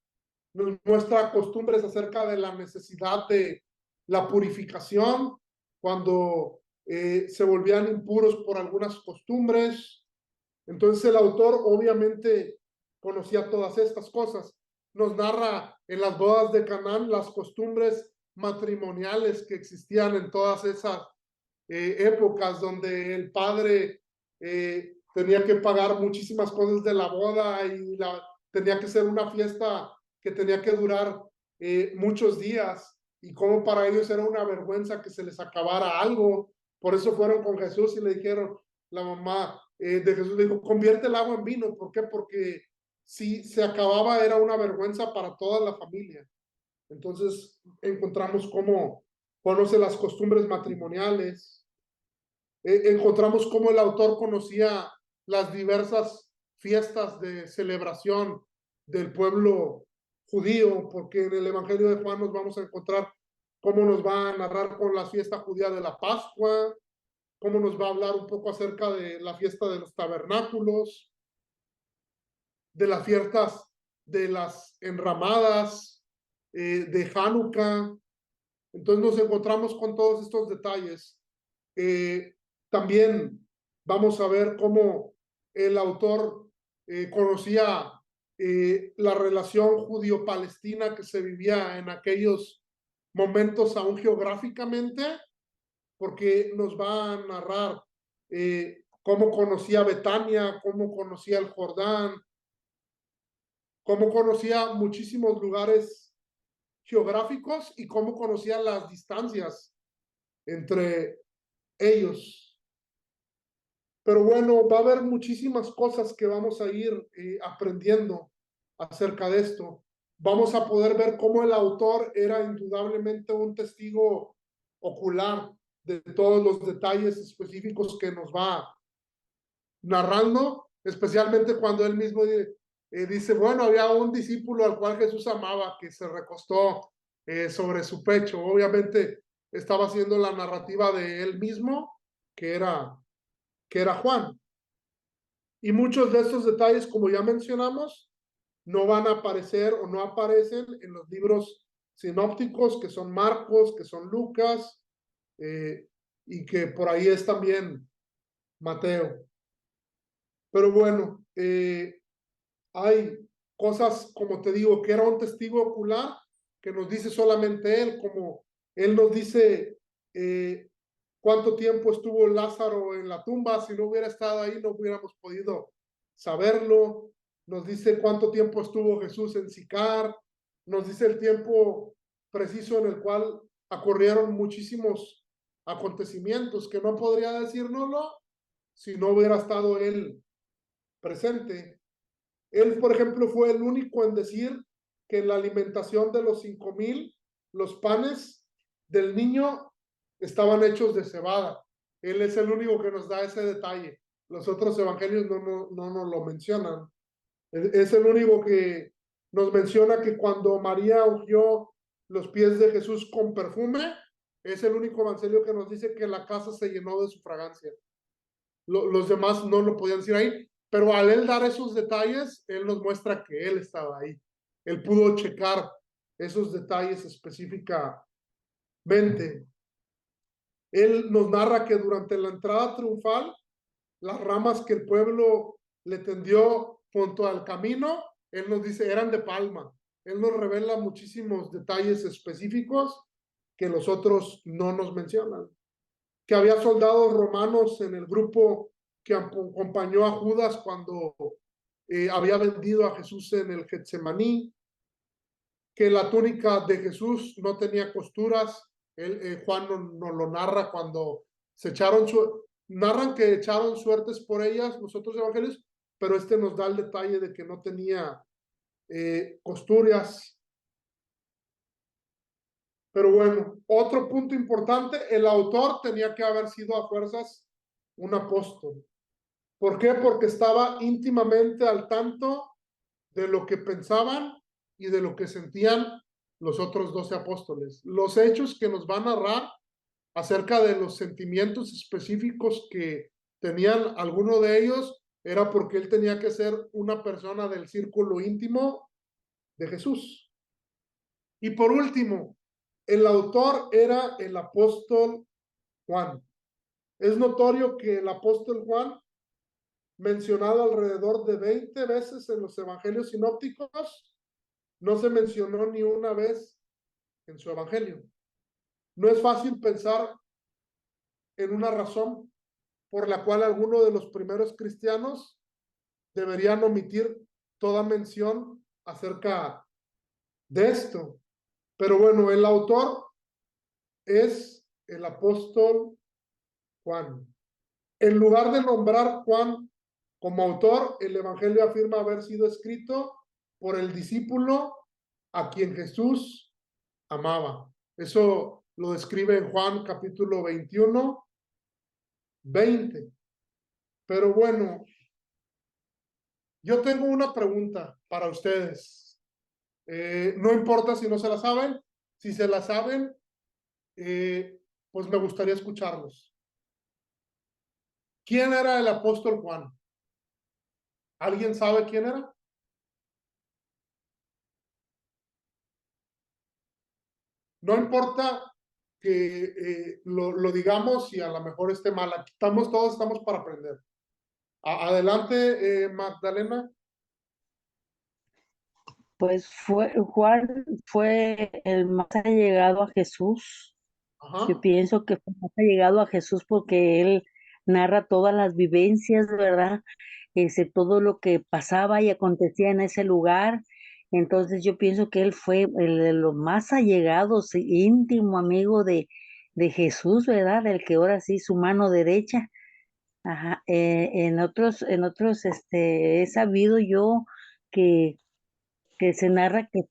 nos muestra costumbres acerca de la necesidad de la purificación, cuando se volvían impuros por algunas costumbres. Entonces el autor obviamente conocía todas estas cosas. Nos narra en las bodas de Canaán las costumbres matrimoniales que existían en todas esas épocas, donde el padre tenía que pagar muchísimas cosas de la boda y tenía que ser una fiesta que tenía que durar muchos días, y como para ellos era una vergüenza que se les acabara algo. Por eso fueron con Jesús y le dijeron, la mamá de Jesús le dijo, convierte el agua en vino. ¿Por qué? Porque si se acababa era una vergüenza para toda la familia. Entonces encontramos cómo conoce las costumbres matrimoniales. Encontramos cómo el autor conocía las diversas fiestas de celebración del pueblo judío, porque en el Evangelio de Juan nos vamos a encontrar cómo nos va a narrar con la fiesta judía de la Pascua, cómo nos va a hablar un poco acerca de la fiesta de los tabernáculos, de las fiestas de las enramadas, de Hanukkah. Entonces nos encontramos con todos estos detalles. También vamos a ver cómo el autor conocía la relación judío-palestina que se vivía en aquellos momentos aún geográficamente, porque nos va a narrar cómo conocía Betania, cómo conocía el Jordán, cómo conocía muchísimos lugares geográficos y cómo conocía las distancias entre ellos. Pero bueno, va a haber muchísimas cosas que vamos a ir aprendiendo acerca de esto. Vamos a poder ver cómo el autor era indudablemente un testigo ocular de todos los detalles específicos que nos va narrando, especialmente cuando él mismo dice, bueno, había un discípulo al cual Jesús amaba que se recostó sobre su pecho. Obviamente estaba haciendo la narrativa de él mismo, que era Juan. Y muchos de estos detalles, como ya mencionamos, no van a aparecer o no aparecen en los libros sinópticos, que son Marcos, que son Lucas, y que por ahí es también Mateo. Pero bueno, hay cosas, como te digo, que era un testigo ocular, que nos dice solamente él, como él nos dice cuánto tiempo estuvo Lázaro en la tumba. Si no hubiera estado ahí, no hubiéramos podido saberlo. Nos dice cuánto tiempo estuvo Jesús en Sicar, nos dice el tiempo preciso en el cual ocurrieron muchísimos acontecimientos, que no podría decírnoslo si no hubiera estado él presente. Él, por ejemplo, fue el único en decir que en la alimentación de los 5,000, los panes del niño estaban hechos de cebada. Él es el único que nos da ese detalle. Los otros evangelios no nos lo mencionan. Es el único que nos menciona que cuando María ungió los pies de Jesús con perfume, es el único evangelio que nos dice que la casa se llenó de su fragancia. Los demás no lo podían decir ahí, pero al él dar esos detalles, él nos muestra que él estaba ahí. Él pudo checar esos detalles específicamente. Él nos narra que durante la entrada triunfal, las ramas que el pueblo le tendió junto al camino, él nos dice, eran de palma. Él nos revela muchísimos detalles específicos que los otros no nos mencionan. Que había soldados romanos en el grupo que acompañó a Judas cuando había vendido a Jesús en el Getsemaní, que la túnica de Jesús no tenía costuras. Juan nos lo narra cuando se echaron, narran que echaron suertes por ellas los otros evangelios, pero este nos da el detalle de que no tenía costuras. Pero bueno, otro punto importante, el autor tenía que haber sido a fuerzas un apóstol. ¿Por qué? Porque estaba íntimamente al tanto de lo que pensaban y de lo que sentían los otros 12 apóstoles. Los hechos que nos va a narrar acerca de los sentimientos específicos que tenían alguno de ellos era porque él tenía que ser una persona del círculo íntimo de Jesús. Y por último, el autor era el apóstol Juan. Es notorio que el apóstol Juan, mencionado alrededor de 20 veces en los evangelios sinópticos, no se mencionó ni una vez en su evangelio. No es fácil pensar en una razón por la cual alguno de los primeros cristianos deberían omitir toda mención acerca de esto. Pero bueno, el autor es el apóstol Juan. En lugar de nombrar Juan como autor, el evangelio afirma haber sido escrito por el discípulo a quien Jesús amaba. Eso lo describe en Juan capítulo 21, 20. Pero bueno, yo tengo una pregunta para ustedes. No importa si no se la saben. Si se la saben, pues me gustaría escucharlos. ¿Quién era el apóstol Juan? ¿Alguien sabe quién era? No importa que lo digamos y a lo mejor esté mal. Aquí todos estamos para aprender. Adelante, Magdalena. Pues Juan fue el más allegado a Jesús. Yo Ajá. pienso que fue más allegado a Jesús porque él narra todas las vivencias, ¿verdad? Todo lo que pasaba y acontecía en ese lugar. Entonces yo pienso que él fue el de los más allegados, íntimo amigo de Jesús, ¿verdad? Del que ahora sí su mano derecha. Ajá. En otros, he sabido yo que que se narra que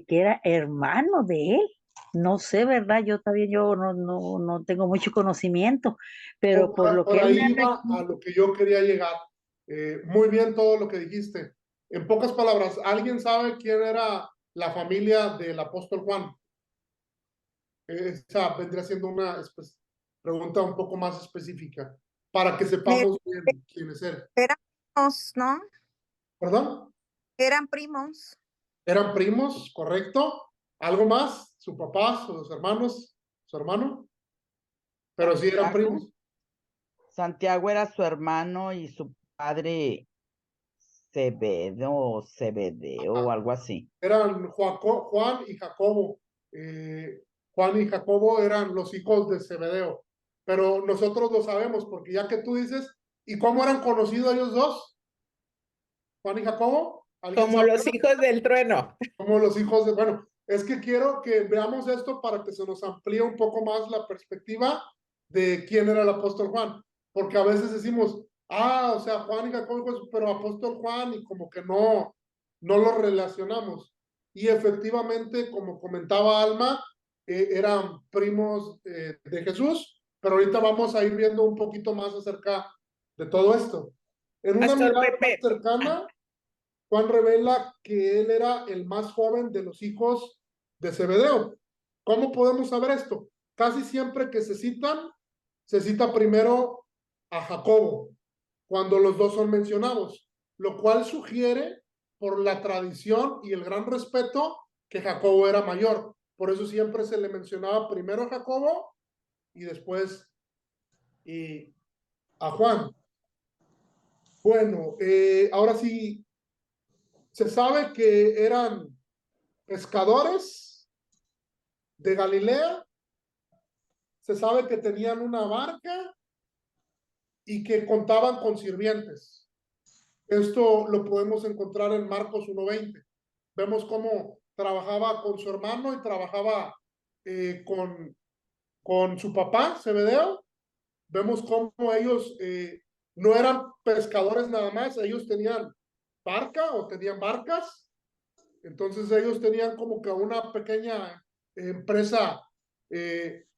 que era hermano de él. No sé, ¿verdad? Yo todavía no tengo mucho conocimiento, pero por lo Por que él ahí narra iba a aquí, lo que yo quería llegar. Muy bien todo lo que dijiste. En pocas palabras, ¿alguien sabe quién era la familia del apóstol Juan? Esa vendría siendo una pregunta un poco más específica para que Eh, sepamos bien quién es él. Eran primos, ¿no? ¿Perdón? Eran primos. ¿Eran primos? ¿Correcto? ¿Algo más? ¿Su papá, sus hermanos, su hermano? Pero sí eran Santiago. primos. Santiago era su hermano y su padre Zebedeo o algo así. Eran Juan y Jacobo. Juan y Jacobo eran los hijos de Zebedeo. Pero nosotros lo sabemos porque ya que tú dices, ¿y cómo eran conocidos ellos dos? Juan y Jacobo. ¿Alguien Como sabe? los hijos del trueno. Como los hijos de... Bueno, es que quiero que veamos esto para que se nos amplíe un poco más la perspectiva de quién era el apóstol Juan. Porque a veces decimos, o sea, Juan y Jacobo, pero apóstol Juan, y como que no lo relacionamos. Y efectivamente, como comentaba Alma, eran primos de Jesús, pero ahorita vamos a ir viendo un poquito más acerca de todo esto. En una Pastor mirada más Pepe. cercana, Juan revela que él era el más joven de los hijos de Zebedeo. ¿Cómo podemos saber esto? Casi siempre que se cita primero a Jacobo, cuando los dos son mencionados, lo cual sugiere, por la tradición y el gran respeto, que Jacobo era mayor. Por eso siempre se le mencionaba primero a Jacobo y después a Juan. Bueno, ahora sí, se sabe que eran pescadores de Galilea, se sabe que tenían una barca y que contaban con sirvientes. Esto lo podemos encontrar en Marcos 1:20. Vemos cómo trabajaba con su hermano y trabajaba con su papá, Zebedeo. Vemos cómo ellos no eran pescadores nada más, ellos tenían barca o tenían barcas. Entonces ellos tenían como que una pequeña empresa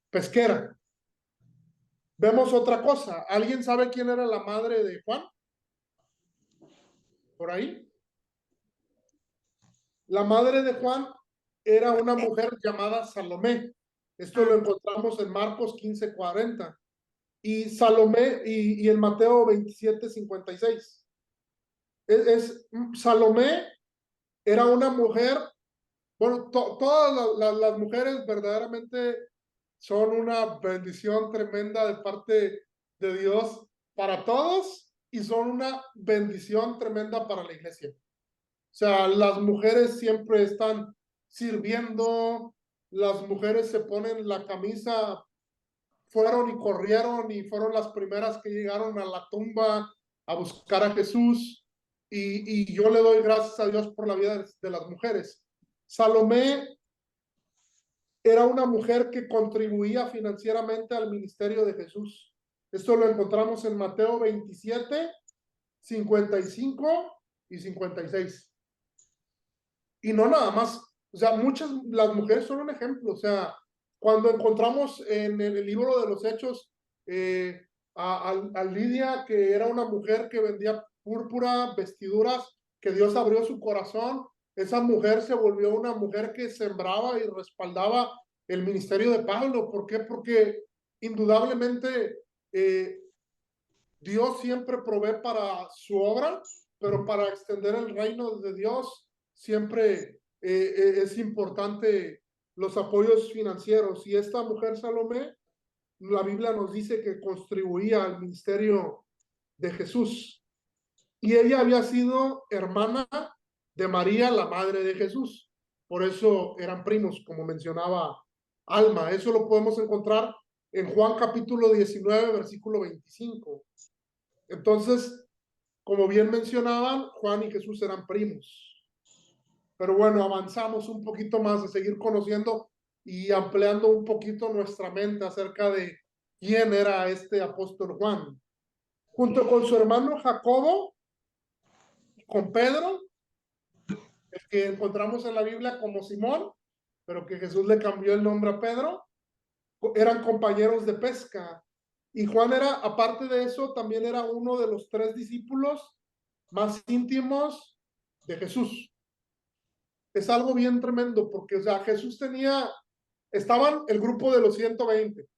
pesquera. Vemos otra cosa. ¿Alguien sabe quién era la madre de Juan? ¿Por ahí? La madre de Juan era una mujer llamada Salomé. Esto lo encontramos en Marcos 15:40. Y Salomé, y en Mateo 27:56. Salomé era una mujer. Bueno, todas las mujeres verdaderamente son una bendición tremenda de parte de Dios para todos y son una bendición tremenda para la iglesia. O sea, las mujeres siempre están sirviendo, las mujeres se ponen la camisa, fueron y corrieron y fueron las primeras que llegaron a la tumba a buscar a Jesús y yo le doy gracias a Dios por la vida de las mujeres. Salomé era una mujer que contribuía financieramente al ministerio de Jesús. Esto lo encontramos en Mateo 27:55 y 56. Y no nada más, o sea, las mujeres son un ejemplo, o sea, cuando encontramos en el libro de los Hechos a Lidia, que era una mujer que vendía púrpura, vestiduras, que Dios abrió su corazón, esa mujer se volvió una mujer que sembraba y respaldaba el ministerio de Pablo. ¿Por qué? Porque indudablemente Dios siempre provee para su obra, pero para extender el reino de Dios siempre es importante los apoyos financieros. Y esta mujer Salomé, la Biblia nos dice que contribuía al ministerio de Jesús. Y ella había sido hermana de María, la madre de Jesús. Por eso eran primos, como mencionaba Alma. Eso lo podemos encontrar en Juan capítulo 19, versículo 25. Entonces, como bien mencionaban, Juan y Jesús eran primos. Pero bueno, avanzamos un poquito más a seguir conociendo y ampliando un poquito nuestra mente acerca de quién era este apóstol Juan. Junto con su hermano Jacobo, con Pedro, el que encontramos en la Biblia como Simón, pero que Jesús le cambió el nombre a Pedro, eran compañeros de pesca. Y Juan era, aparte de eso, también era uno de los 3 discípulos más íntimos de Jesús. Es algo bien tremendo porque, o sea, Jesús estaban el grupo de los 120.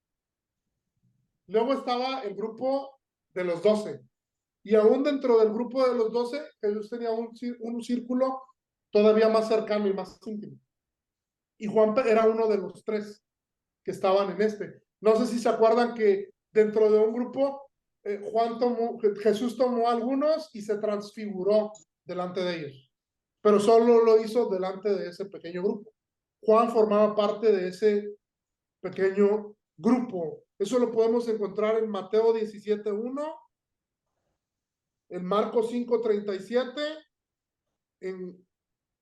Luego estaba el grupo de los 12. Y aún dentro del grupo de los 12, Jesús tenía un círculo todavía más cercano y más íntimo. y Juan era uno de los tres que estaban en este. No sé si se acuerdan que dentro de un grupo, Jesús tomó a algunos y se transfiguró delante de ellos, pero solo lo hizo delante de ese pequeño grupo. Juan formaba parte de ese pequeño grupo. Eso lo podemos encontrar en Mateo 17:1, en Marcos 5:37, en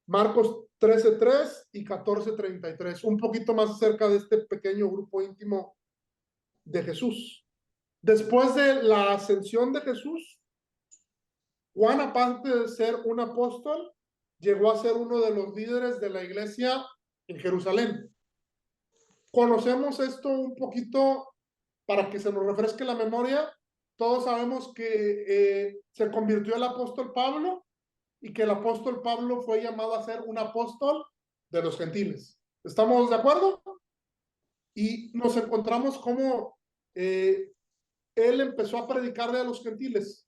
Marcos 13:3 y 14:33, un poquito más acerca de este pequeño grupo íntimo de Jesús. Después de la ascensión de Jesús, Juan, aparte de ser un apóstol, llegó a ser uno de los líderes de la iglesia en Jerusalén. Conocemos esto un poquito para que se nos refresque la memoria. Todos sabemos que se convirtió el apóstol Pablo y que el apóstol Pablo fue llamado a ser un apóstol de los gentiles. ¿Estamos de acuerdo? Y nos encontramos como él empezó a predicarle a los gentiles.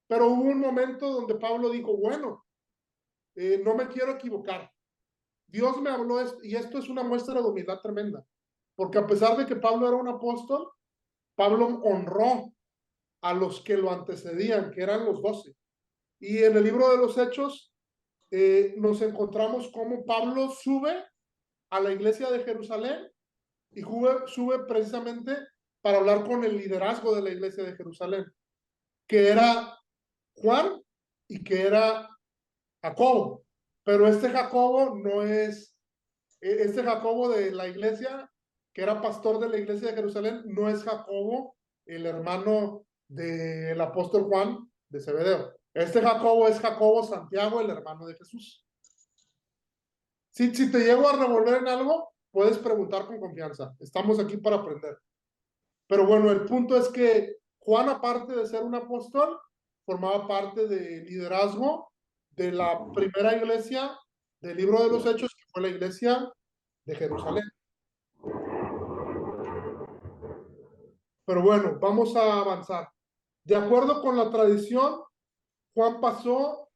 Pero hubo un momento donde Pablo dijo, bueno, no me quiero equivocar. Dios me habló y esto es una muestra de humildad tremenda. Porque a pesar de que Pablo era un apóstol, Pablo honró a los que lo antecedían, que eran los 12. Y en el libro de los Hechos nos encontramos cómo Pablo sube a la iglesia de Jerusalén y sube precisamente para hablar con el liderazgo de la iglesia de Jerusalén, que era Juan y que era Jacobo. Pero este Jacobo no es, este Jacobo de la iglesia, que era pastor de la iglesia de Jerusalén, no es Jacobo, el hermano del apóstol Juan de Zebedeo. Este Jacobo es Jacobo Santiago, el hermano de Jesús. Si te llego a revolver en algo, puedes preguntar con confianza. Estamos aquí para aprender. Pero bueno, el punto es que Juan, aparte de ser un apóstol, formaba parte del liderazgo de la primera iglesia del libro de los Hechos, que fue la iglesia de Jerusalén. Pero bueno, vamos a avanzar. De acuerdo con la tradición, Juan pasó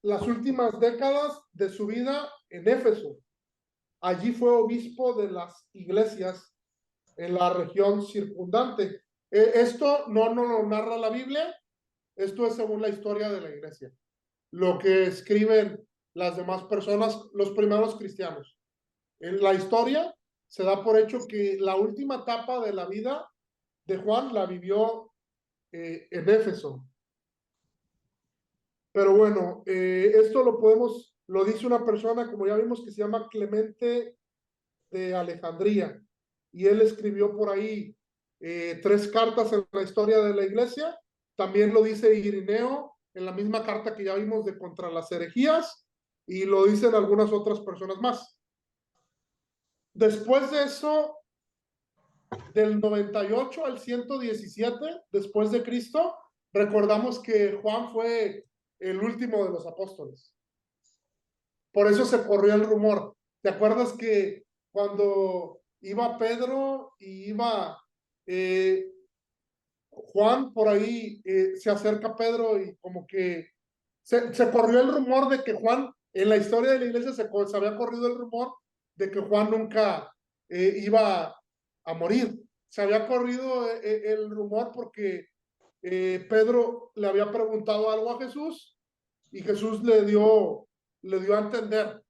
las últimas décadas de su vida en Éfeso. Allí fue obispo de las iglesias en la región circundante. Esto no nos lo narra la Biblia, esto es según la historia de la iglesia, lo que escriben las demás personas, los primeros cristianos. En la historia se da por hecho que la última etapa de la vida de Juan la vivió en Éfeso. Pero bueno, esto lo dice una persona, como ya vimos, que se llama Clemente de Alejandría, y él escribió por ahí 3 cartas en la historia de la iglesia. También lo dice Irineo en la misma carta que ya vimos de contra las herejías, y lo dicen algunas otras personas más. Después de eso, del 98 al 117 después de Cristo, recordamos que Juan fue el último de los apóstoles. Por eso se corrió el rumor. ¿Te acuerdas que cuando iba Pedro y iba Juan por ahí, se acerca Pedro y como que se corrió el rumor de que Juan, en la historia de la iglesia se había corrido el rumor de que Juan nunca iba a morir. Se había corrido el rumor porque Pedro le había preguntado algo a Jesús y Jesús le dio a entender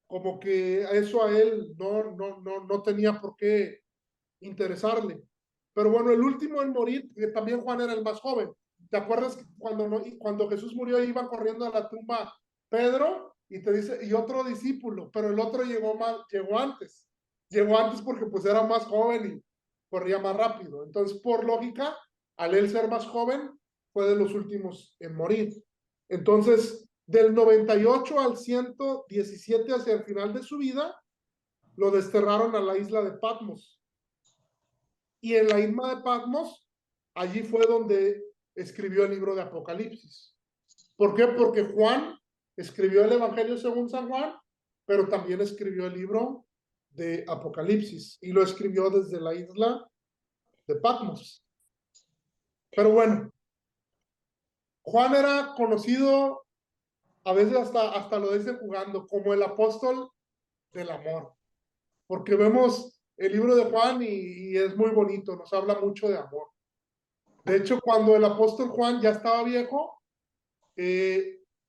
como que eso a él no tenía por qué interesarle. Pero bueno, el último en morir, que también Juan era el más joven. ¿Te acuerdas que cuando Jesús murió iba corriendo a la tumba Pedro y te dice, y otro discípulo, pero el otro llegó antes. Llegó antes porque pues era más joven y corría más rápido. Entonces, por lógica, al él ser más joven, fue de los últimos en morir. Entonces, del 98 al 117 hacia el final de su vida, lo desterraron a la isla de Patmos. Y en la isla de Patmos, allí fue donde escribió el libro de Apocalipsis. ¿Por qué? Porque Juan escribió el Evangelio según San Juan, pero también escribió el libro de Apocalipsis y lo escribió desde la isla de Patmos. Pero bueno, Juan era conocido, a veces hasta lo dicen jugando, como el apóstol del amor. Porque vemos el libro de Juan y es muy bonito, nos habla mucho de amor. De hecho, cuando el apóstol Juan ya estaba viejo,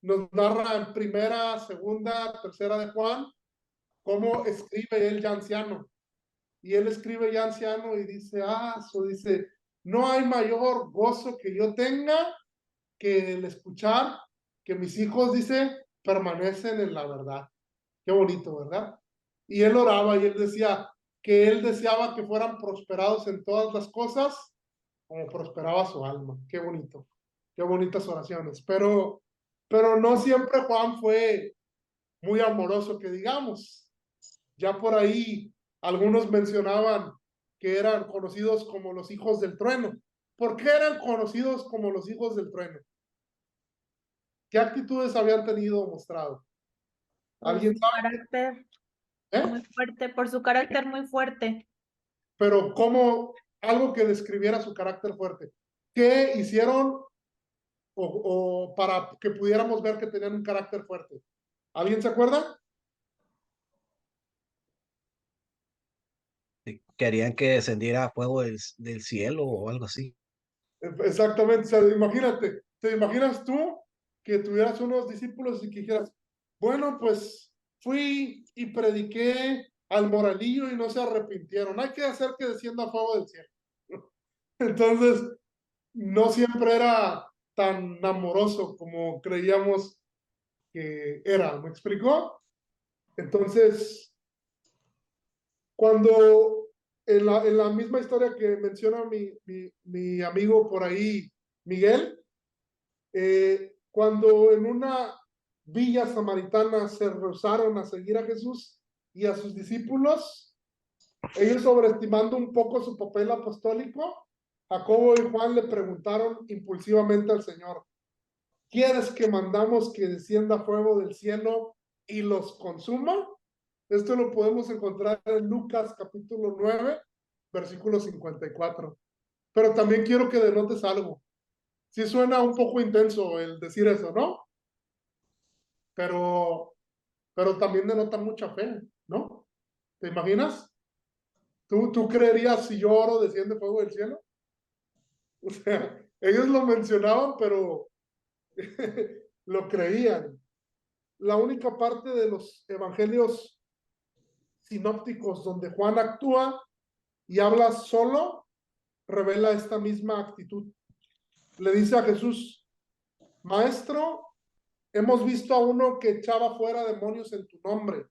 nos narra en primera, segunda, tercera de Juan, cómo escribe él ya anciano. Y él escribe ya anciano y dice, dice, no hay mayor gozo que yo tenga que el escuchar que mis hijos, dice, permanecen en la verdad. Qué bonito, ¿verdad? Y él oraba y él decía que él deseaba que fueran prosperados en todas las cosas como prosperaba su alma. Qué bonito. Qué bonitas oraciones. Pero no siempre Juan fue muy amoroso, que digamos. Ya por ahí algunos mencionaban que eran conocidos como los hijos del trueno. ¿Por qué eran conocidos como los hijos del trueno? ¿Qué actitudes habían tenido o mostrado? Por ¿Alguien su sabe? carácter ¿Eh? muy fuerte, por su carácter muy fuerte. Pero como algo que describiera su carácter fuerte. ¿Qué hicieron o para que pudiéramos ver que tenían un carácter fuerte? ¿Alguien se acuerda? Querían que descendiera fuego del cielo o algo así. Exactamente, o sea, imagínate, ¿te imaginas tú que tuvieras unos discípulos y que dijeras, bueno, pues fui y prediqué al moralillo y no se arrepintieron, hay que hacer que descienda fuego del cielo? Entonces, no siempre era tan amoroso como creíamos que era, ¿me explicó? Entonces, cuando en la misma historia que menciona mi amigo por ahí, Miguel, cuando en una villa samaritana se rehusaron a seguir a Jesús y a sus discípulos, ellos sobreestimando un poco su papel apostólico, Jacobo y Juan le preguntaron impulsivamente al Señor, ¿quieres que mandamos que descienda fuego del cielo y los consuma? Esto lo podemos encontrar en Lucas capítulo 9, versículo 54. Pero también quiero que denotes algo. Sí suena un poco intenso el decir eso, ¿no? Pero, pero también denota mucha fe, ¿no? ¿Te imaginas? ¿Tú creerías si yo oro desciende fuego del cielo? O sea, ellos lo mencionaban, pero lo creían. La única parte de los evangelios sinópticos donde Juan actúa y habla solo, revela esta misma actitud. Le dice a Jesús, Maestro, hemos visto a uno que echaba fuera demonios en tu nombre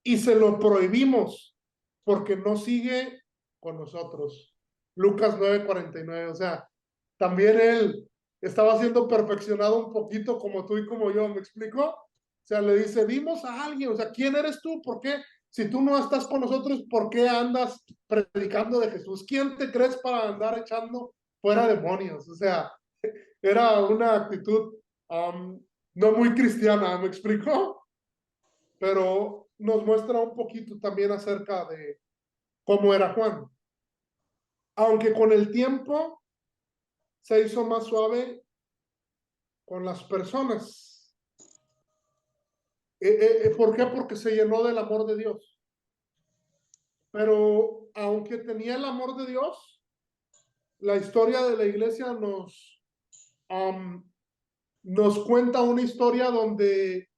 y se lo prohibimos porque no sigue con nosotros. Lucas 9:49, o sea, también él estaba siendo perfeccionado un poquito como tú y como yo, ¿me explico? O sea, le dice, vimos a alguien, o sea, ¿quién eres tú? ¿Por qué? Si tú no estás con nosotros, ¿por qué andas predicando de Jesús? ¿Quién te crees para andar echando fuera demonios? O sea, era una actitud no muy cristiana, ¿me explico? Pero nos muestra un poquito también acerca de cómo era Juan. Aunque con el tiempo se hizo más suave con las personas. ¿Por qué? Porque se llenó del amor de Dios. Pero aunque tenía el amor de Dios, la historia de la iglesia nos cuenta una historia donde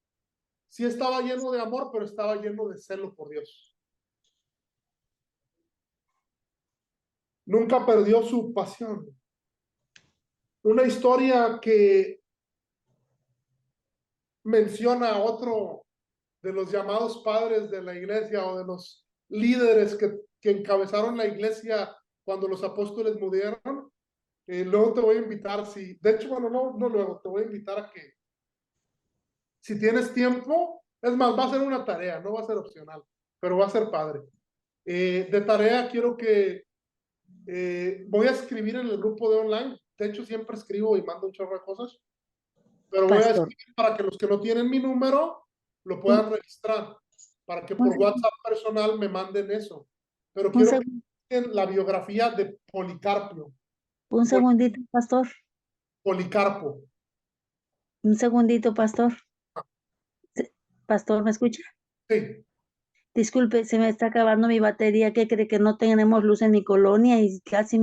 sí estaba lleno de amor, pero estaba lleno de celo por Dios. Nunca perdió su pasión. Una historia que menciona a otro de los llamados padres de la iglesia o de los líderes que encabezaron la iglesia cuando los apóstoles murieron. Luego te voy a invitar, si, de hecho, bueno, no luego, te voy a invitar a que si tienes tiempo, es más, va a ser una tarea, no va a ser opcional, pero va a ser padre. De tarea quiero que voy a escribir en el grupo de online, de hecho siempre escribo y mando un chorro de cosas, pero voy a Pastor. escribir para que los que no tienen mi número lo puedan registrar, para que por Un, WhatsApp personal me manden eso. Pero un quiero que seg- busquen la biografía de Policarpio. un segundito, pastor. Policarpo. Un segundito, pastor. Pastor, ¿me escucha? Sí, Disculpe, se me está acabando mi batería. ¿Qué cree? Que no tenemos luz en mi colonia y casi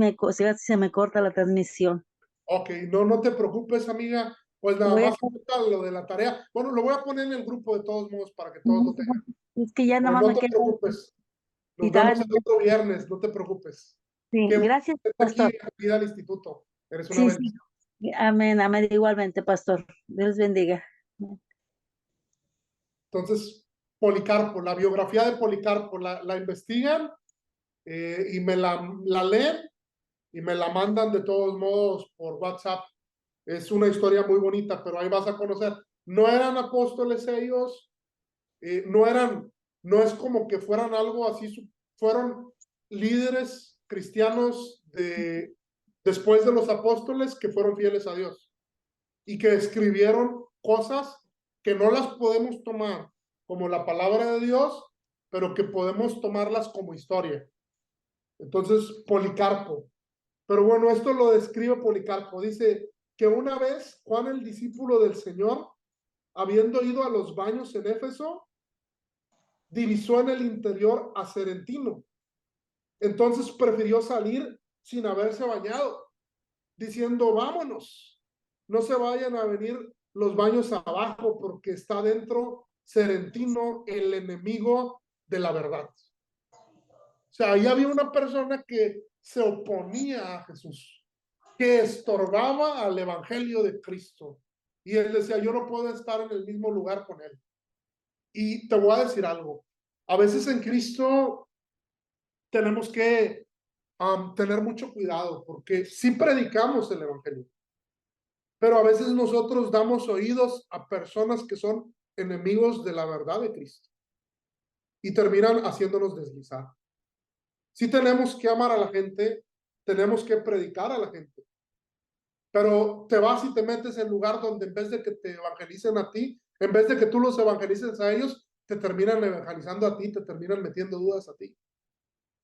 se me corta la transmisión. ok, no te preocupes, amiga. Pues nada Voy a, más ahorita lo de la tarea. Bueno, lo voy a poner en el grupo de todos modos para que todos lo tengan. es que ya nada Pero más no me te queda. preocupes. Y Nos vemos tal, el otro viernes, no te preocupes. sí, Qué bueno gracias, que estés aquí, pastor. bienvenida al instituto. Eres una Sí, sí. bendición. Amén, amén. Igualmente, pastor. Dios bendiga. Entonces, Policarpo, la biografía de Policarpo, la investigan y me la leen y me la mandan de todos modos por WhatsApp. Es una historia muy bonita, pero ahí vas a conocer. No eran apóstoles ellos, no eran, no es como que fueran algo así, fueron líderes cristianos después de los apóstoles que fueron fieles a Dios y que escribieron cosas que no las podemos tomar como la palabra de Dios, pero que podemos tomarlas como historia. Entonces, Policarpo. Pero bueno, esto lo describe Policarpo. Dice que una vez Juan, el discípulo del Señor, habiendo ido a los baños en Éfeso, divisó en el interior a Cerentino. Entonces prefirió salir sin haberse bañado, diciendo, vámonos, no se vayan a venir los baños abajo porque está dentro Cerentino, el enemigo de la verdad. O sea, ahí había una persona que se oponía a Jesús, que estorbaba al evangelio de Cristo. Y él decía, yo no puedo estar en el mismo lugar con él. Y te voy a decir algo. A veces en Cristo tenemos que tener mucho cuidado porque sí predicamos el evangelio, pero a veces nosotros damos oídos a personas que son enemigos de la verdad de Cristo y terminan haciéndonos deslizar. Sí tenemos que amar a la gente, tenemos que predicar a la gente, pero te vas y te metes en lugar donde en vez de que te evangelicen a ti, en vez de que tú los evangelices a ellos, te terminan evangelizando a ti, te terminan metiendo dudas a ti.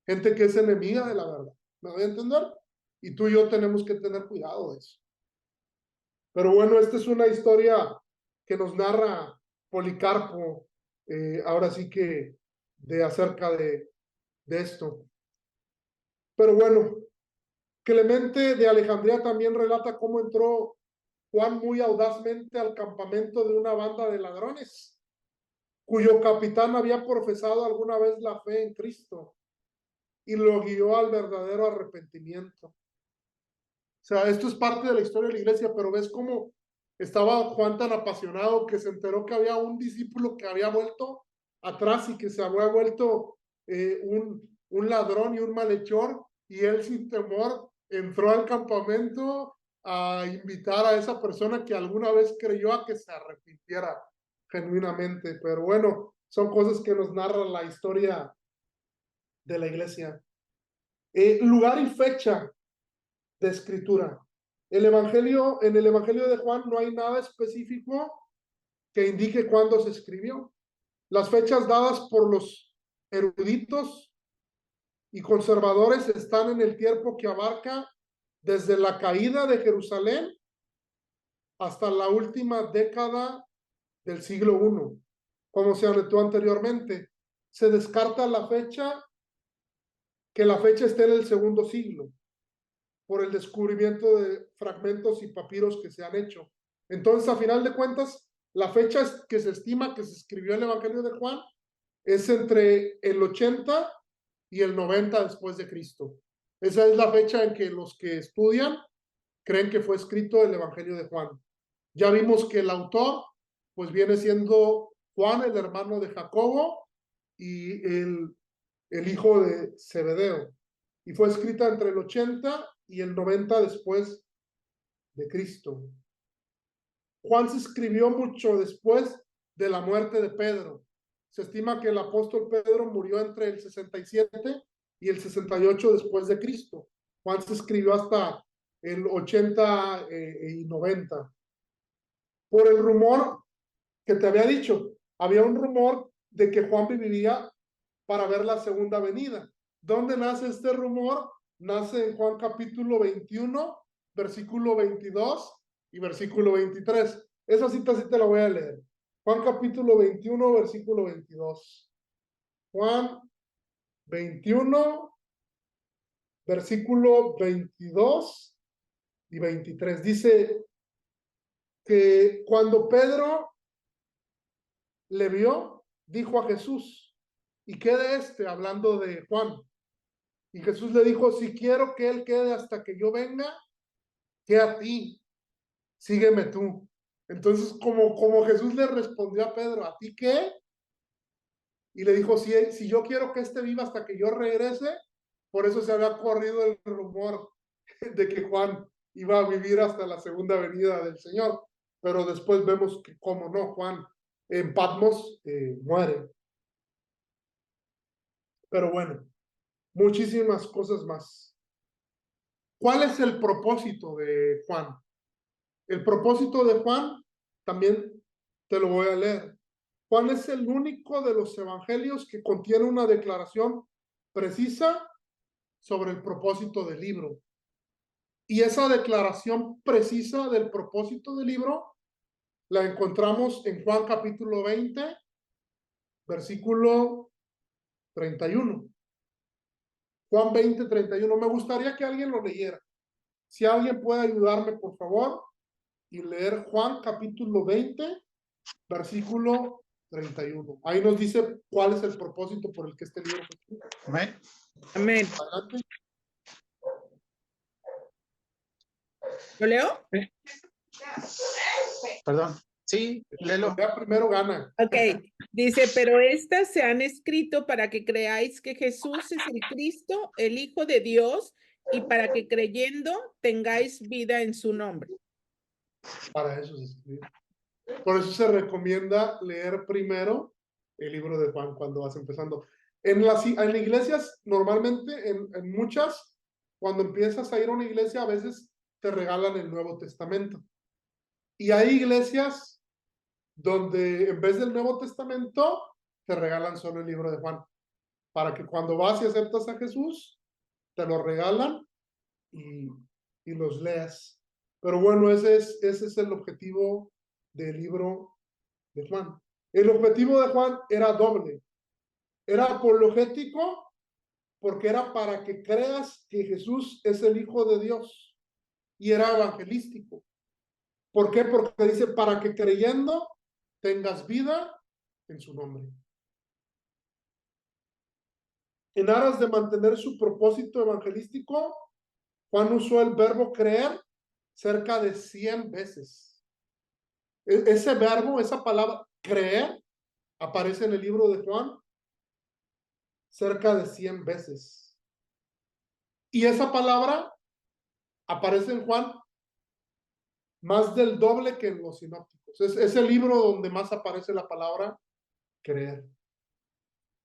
Gente que es enemiga de la verdad. ¿Me voy a entender? Y tú y yo tenemos que tener cuidado de eso. Pero bueno, esta es una historia que nos narra Policarpo, ahora sí que de acerca de esto. Pero bueno, Clemente de Alejandría también relata cómo entró Juan muy audazmente al campamento de una banda de ladrones, cuyo capitán había profesado alguna vez la fe en Cristo y lo guió al verdadero arrepentimiento. O sea, esto es parte de la historia de la iglesia, pero ves cómo estaba Juan tan apasionado que se enteró que había un discípulo que había vuelto atrás y que se había vuelto un ladrón y un malhechor, y él sin temor entró al campamento a invitar a esa persona que alguna vez creyó a que se arrepintiera genuinamente. Pero bueno, son cosas que nos narra la historia de la iglesia. Lugar y fecha de escritura. En el Evangelio de Juan no hay nada específico que indique cuándo se escribió. Las fechas dadas por los eruditos y conservadores están en el tiempo que abarca desde la caída de Jerusalén hasta la última década del siglo I, como se anotó anteriormente. Se descarta que la fecha esté en el segundo siglo, por el descubrimiento de fragmentos y papiros que se han hecho. Entonces, a final de cuentas, la fecha que se estima que se escribió el Evangelio de Juan es entre el 80 y el 90 después de Cristo. Esa es la fecha en que los que estudian creen que fue escrito el Evangelio de Juan. Ya vimos que el autor, pues viene siendo Juan, el hermano de Jacobo, y el hijo de Zebedeo. Y fue escrita entre el 80 y el 90 después de Cristo. Juan se escribió mucho después de la muerte de Pedro. Se estima que el apóstol Pedro murió entre el 67 y el 68 después de Cristo. Juan se escribió hasta el 80 y 90. Por el rumor que te había dicho, había un rumor de que Juan viviría para ver la segunda venida. ¿Dónde nace este rumor? Nace en Juan capítulo 21, versículo 22 y versículo 23. Esa cita sí te la voy a leer. Juan capítulo 21, versículo 22. Juan 21, versículo 22 y 23. Dice que cuando Pedro le vio, dijo a Jesús, ¿y qué de este? Hablando de Juan. Y Jesús le dijo, si quiero que él quede hasta que yo venga, que a ti, sígueme tú. Entonces, como Jesús le respondió a Pedro, ¿a ti qué? Y le dijo, si yo quiero que este viva hasta que yo regrese, por eso se había corrido el rumor de que Juan iba a vivir hasta la segunda venida del Señor. Pero después vemos que, como no, Juan en Patmos muere. Pero bueno, muchísimas cosas más. ¿Cuál es el propósito de Juan? El propósito de Juan, también te lo voy a leer. Juan es el único de los evangelios que contiene una declaración precisa sobre el propósito del libro. Y esa declaración precisa del propósito del libro la encontramos en Juan capítulo 20, versículo 31. Juan 20, 31. Me gustaría que alguien lo leyera. Si alguien puede ayudarme, por favor, y leer Juan capítulo 20, versículo 31. Ahí nos dice cuál es el propósito por el que este libro fue escrito. Amén. Amén. Adelante. ¿Lo leo? Perdón. Sí, léelo. Ya primero gana. Ok. Dice, pero estas se han escrito para que creáis que Jesús es el Cristo, el Hijo de Dios, y para que creyendo tengáis vida en su nombre. Para eso se escribe. Por eso se recomienda leer primero el libro de Juan cuando vas empezando. En iglesias, normalmente, en muchas, cuando empiezas a ir a una iglesia, a veces te regalan el Nuevo Testamento. Y hay iglesias donde en vez del Nuevo Testamento, te regalan solo el libro de Juan. Para que cuando vas y aceptas a Jesús, te lo regalan y los leas. Pero bueno, ese es el objetivo del libro de Juan. El objetivo de Juan era doble. Era apologético porque era para que creas que Jesús es el Hijo de Dios. Y era evangelístico. ¿Por qué? Porque dice, para que creyendo tengas vida en su nombre. En aras de mantener su propósito evangelístico, Juan usó el verbo creer cerca de 100 veces. Ese verbo, esa palabra creer, aparece en el libro de Juan cerca de 100 veces. Y esa palabra aparece en Juan más del doble que en los sinópticos. Es el libro donde más aparece la palabra creer.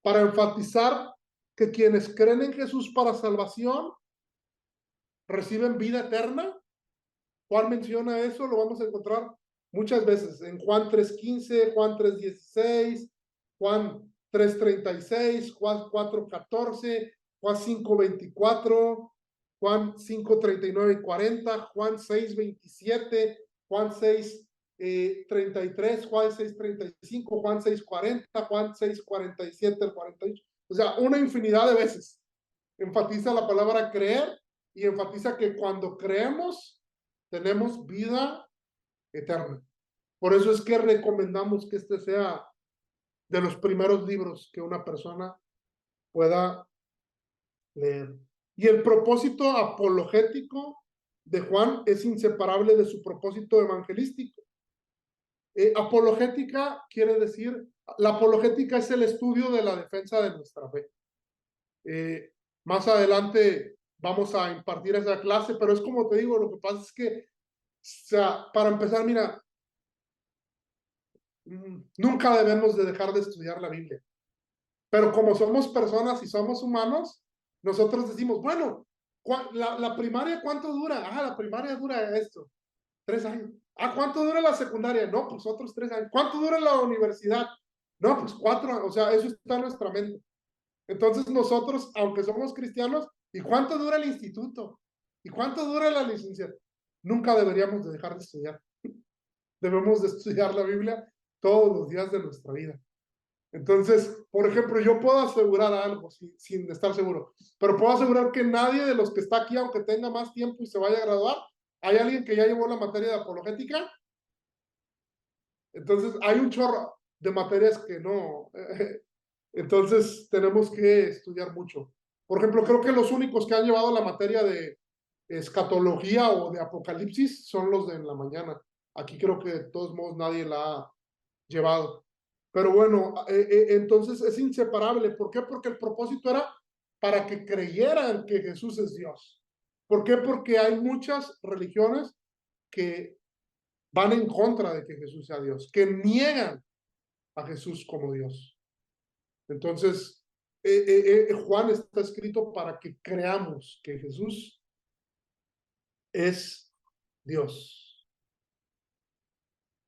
Para enfatizar que quienes creen en Jesús para salvación reciben vida eterna. Juan menciona eso, lo vamos a encontrar muchas veces en Juan 3:15, Juan 3:16, Juan 3:36, Juan 4:14, Juan 5:24, Juan 5:39 y 40, Juan 6:27, Juan 6:33, Juan 6:35, Juan 6:40, Juan 6:47 al 48. O sea, una infinidad de veces enfatiza la palabra creer y enfatiza que cuando creemos tenemos vida eterna. Por eso es que recomendamos que este sea de los primeros libros que una persona pueda leer. Y el propósito apologético de Juan es inseparable de su propósito evangelístico. Apologética quiere decir, la apologética es el estudio de la defensa de nuestra fe. Más adelante vamos a impartir esa clase, pero es como te digo, lo que pasa es que, o sea, para empezar, mira, nunca debemos de dejar de estudiar la Biblia. Pero como somos personas y somos humanos, nosotros decimos, bueno, la primaria, ¿cuánto dura? Ah, la primaria dura esto, 3 años. Ah, ¿cuánto dura la secundaria? No, pues otros 3 años. ¿Cuánto dura la universidad? No, pues 4 años. O sea, eso está en nuestra mente. Entonces nosotros, aunque somos cristianos, ¿y cuánto dura el instituto? ¿Y cuánto dura la licenciatura? Nunca deberíamos de dejar de estudiar. Debemos de estudiar la Biblia todos los días de nuestra vida. Entonces, por ejemplo, yo puedo asegurar algo sin estar seguro, pero puedo asegurar que nadie de los que está aquí, aunque tenga más tiempo y se vaya a graduar, ¿hay alguien que ya llevó la materia de apologética? Entonces, hay un chorro de materias que no. Entonces, tenemos que estudiar mucho. Por ejemplo, creo que los únicos que han llevado la materia de escatología o de apocalipsis son los de en la mañana. Aquí creo que de todos modos nadie la ha llevado. Pero bueno, entonces es inseparable. ¿Por qué? Porque el propósito era para que creyeran que Jesús es Dios. ¿Por qué? Porque hay muchas religiones que van en contra de que Jesús sea Dios, que niegan a Jesús como Dios. Entonces, Juan está escrito para que creamos que Jesús es Dios.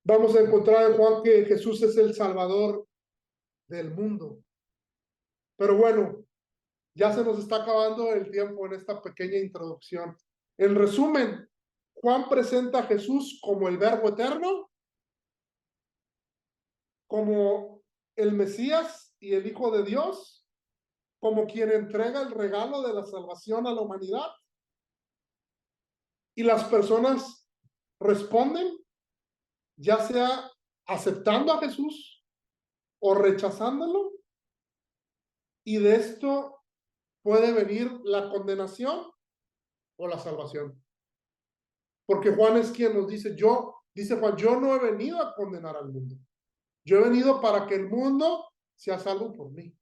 Vamos a encontrar en Juan que Jesús es el Salvador del mundo. Pero bueno, ya se nos está acabando el tiempo en esta pequeña introducción. En resumen, Juan presenta a Jesús como el Verbo eterno, como el Mesías y el Hijo de Dios, como quien entrega el regalo de la salvación a la humanidad. Y las personas responden, ya sea aceptando a Jesús o rechazándolo, y de esto puede venir la condenación o la salvación. Porque Juan es quien nos dice, dice Juan, yo no he venido a condenar al mundo. Yo he venido para que el mundo sea salvo por mí.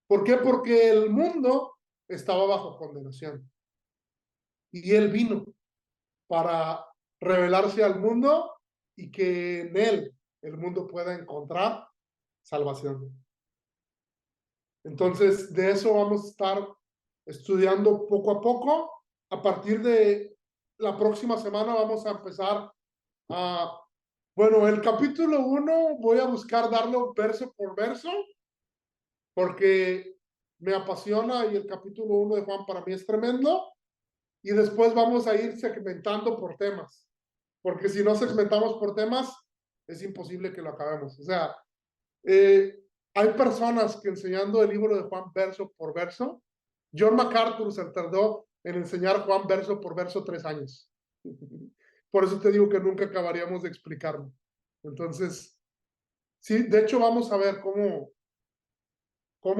¿Por qué? Porque el mundo estaba bajo condenación. Y él vino para revelarse al mundo y que en él el mundo pueda encontrar salvación. Entonces, de eso vamos a estar estudiando poco a poco. A partir de la próxima semana vamos a empezar a, bueno, el capítulo 1 voy a buscar darlo verso por verso, porque me apasiona y el capítulo 1 de Juan para mí es tremendo. Y después vamos a ir segmentando por temas, porque si no segmentamos por temas, es imposible que lo acabemos. O sea, hay personas que enseñando el libro de Juan verso por verso, John MacArthur se tardó en enseñar Juan verso por verso 3 años. Por eso te digo que nunca acabaríamos de explicarlo. Entonces, sí, de hecho vamos a ver cómo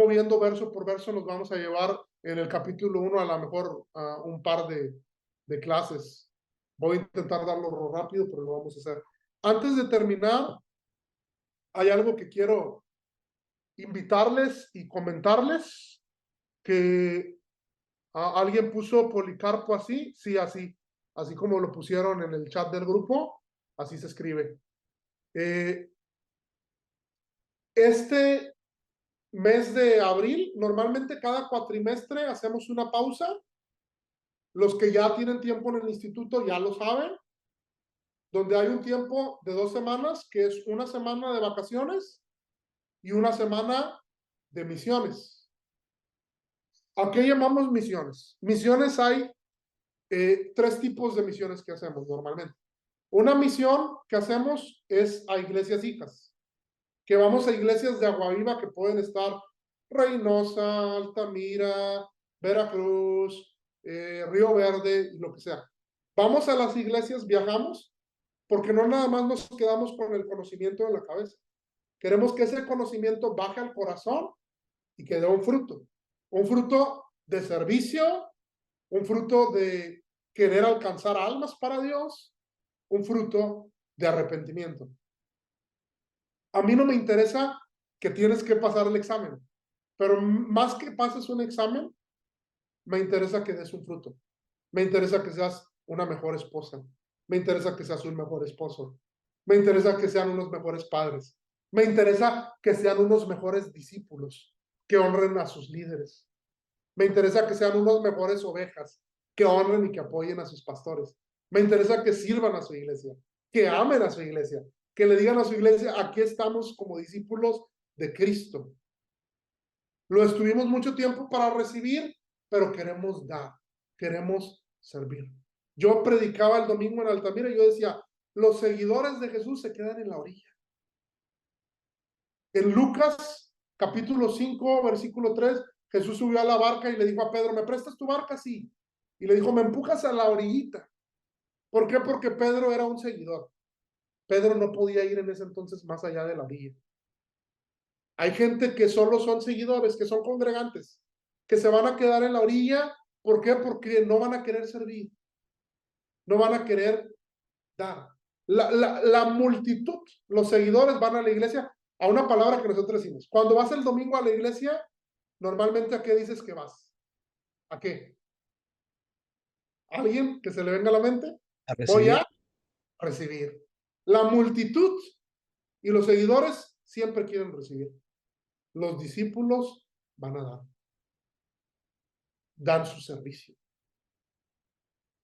viendo verso por verso nos vamos a llevar en el capítulo 1 a lo mejor un par de clases. Voy a intentar darlo rápido, pero lo vamos a hacer. Antes de terminar, hay algo que quiero invitarles y comentarles, que alguien puso Policarpo así, sí, así como lo pusieron en el chat del grupo, así se escribe. Este mes de abril, normalmente cada cuatrimestre hacemos una pausa. Los que ya tienen tiempo en el instituto ya lo saben, donde hay un tiempo de 2 semanas, que es una semana de vacaciones y una semana de misiones. ¿A qué llamamos misiones? Misiones hay 3 tipos de misiones que hacemos normalmente. Una misión que hacemos es a iglesias hijas, que vamos a iglesias de Agua Viva que pueden estar Reynosa, Altamira, Veracruz, Río Verde, lo que sea. Vamos a las iglesias, viajamos, porque no nada más nos quedamos con el conocimiento en la cabeza. Queremos que ese conocimiento baje al corazón y que dé un fruto de servicio, un fruto de querer alcanzar almas para Dios, un fruto de arrepentimiento. A mí no me interesa que tienes que pasar el examen, pero más que pases un examen, me interesa que des un fruto. Me interesa que seas una mejor esposa. Me interesa que seas un mejor esposo. Me interesa que sean unos mejores padres. Me interesa que sean unos mejores discípulos, que honren a sus líderes. Me interesa que sean unos mejores ovejas, que honren y que apoyen a sus pastores. Me interesa que sirvan a su iglesia, que amen a su iglesia, que le digan a su iglesia, aquí estamos como discípulos de Cristo. Lo estuvimos mucho tiempo para recibir, pero queremos dar, queremos servir. Yo predicaba el domingo en Altamira y yo decía, los seguidores de Jesús se quedan en la orilla. En Lucas, capítulo 5, versículo 3, Jesús subió a la barca y le dijo a Pedro, ¿me prestas tu barca? Sí. Y le dijo, ¿me empujas a la orillita? ¿Por qué? Porque Pedro era un seguidor. Pedro no podía ir en ese entonces más allá de la orilla. Hay gente que solo son seguidores, que son congregantes, que se van a quedar en la orilla. ¿Por qué? Porque no van a querer servir, no van a querer dar. La multitud, los seguidores van a la iglesia a una palabra que nosotros decimos. Cuando vas el domingo a la iglesia, normalmente ¿a qué dices que vas? ¿A qué? ¿Alguien que se le venga a la mente? A Voy recibir. a recibir. La multitud y los seguidores siempre quieren recibir. Los discípulos van a dar. Dan su servicio.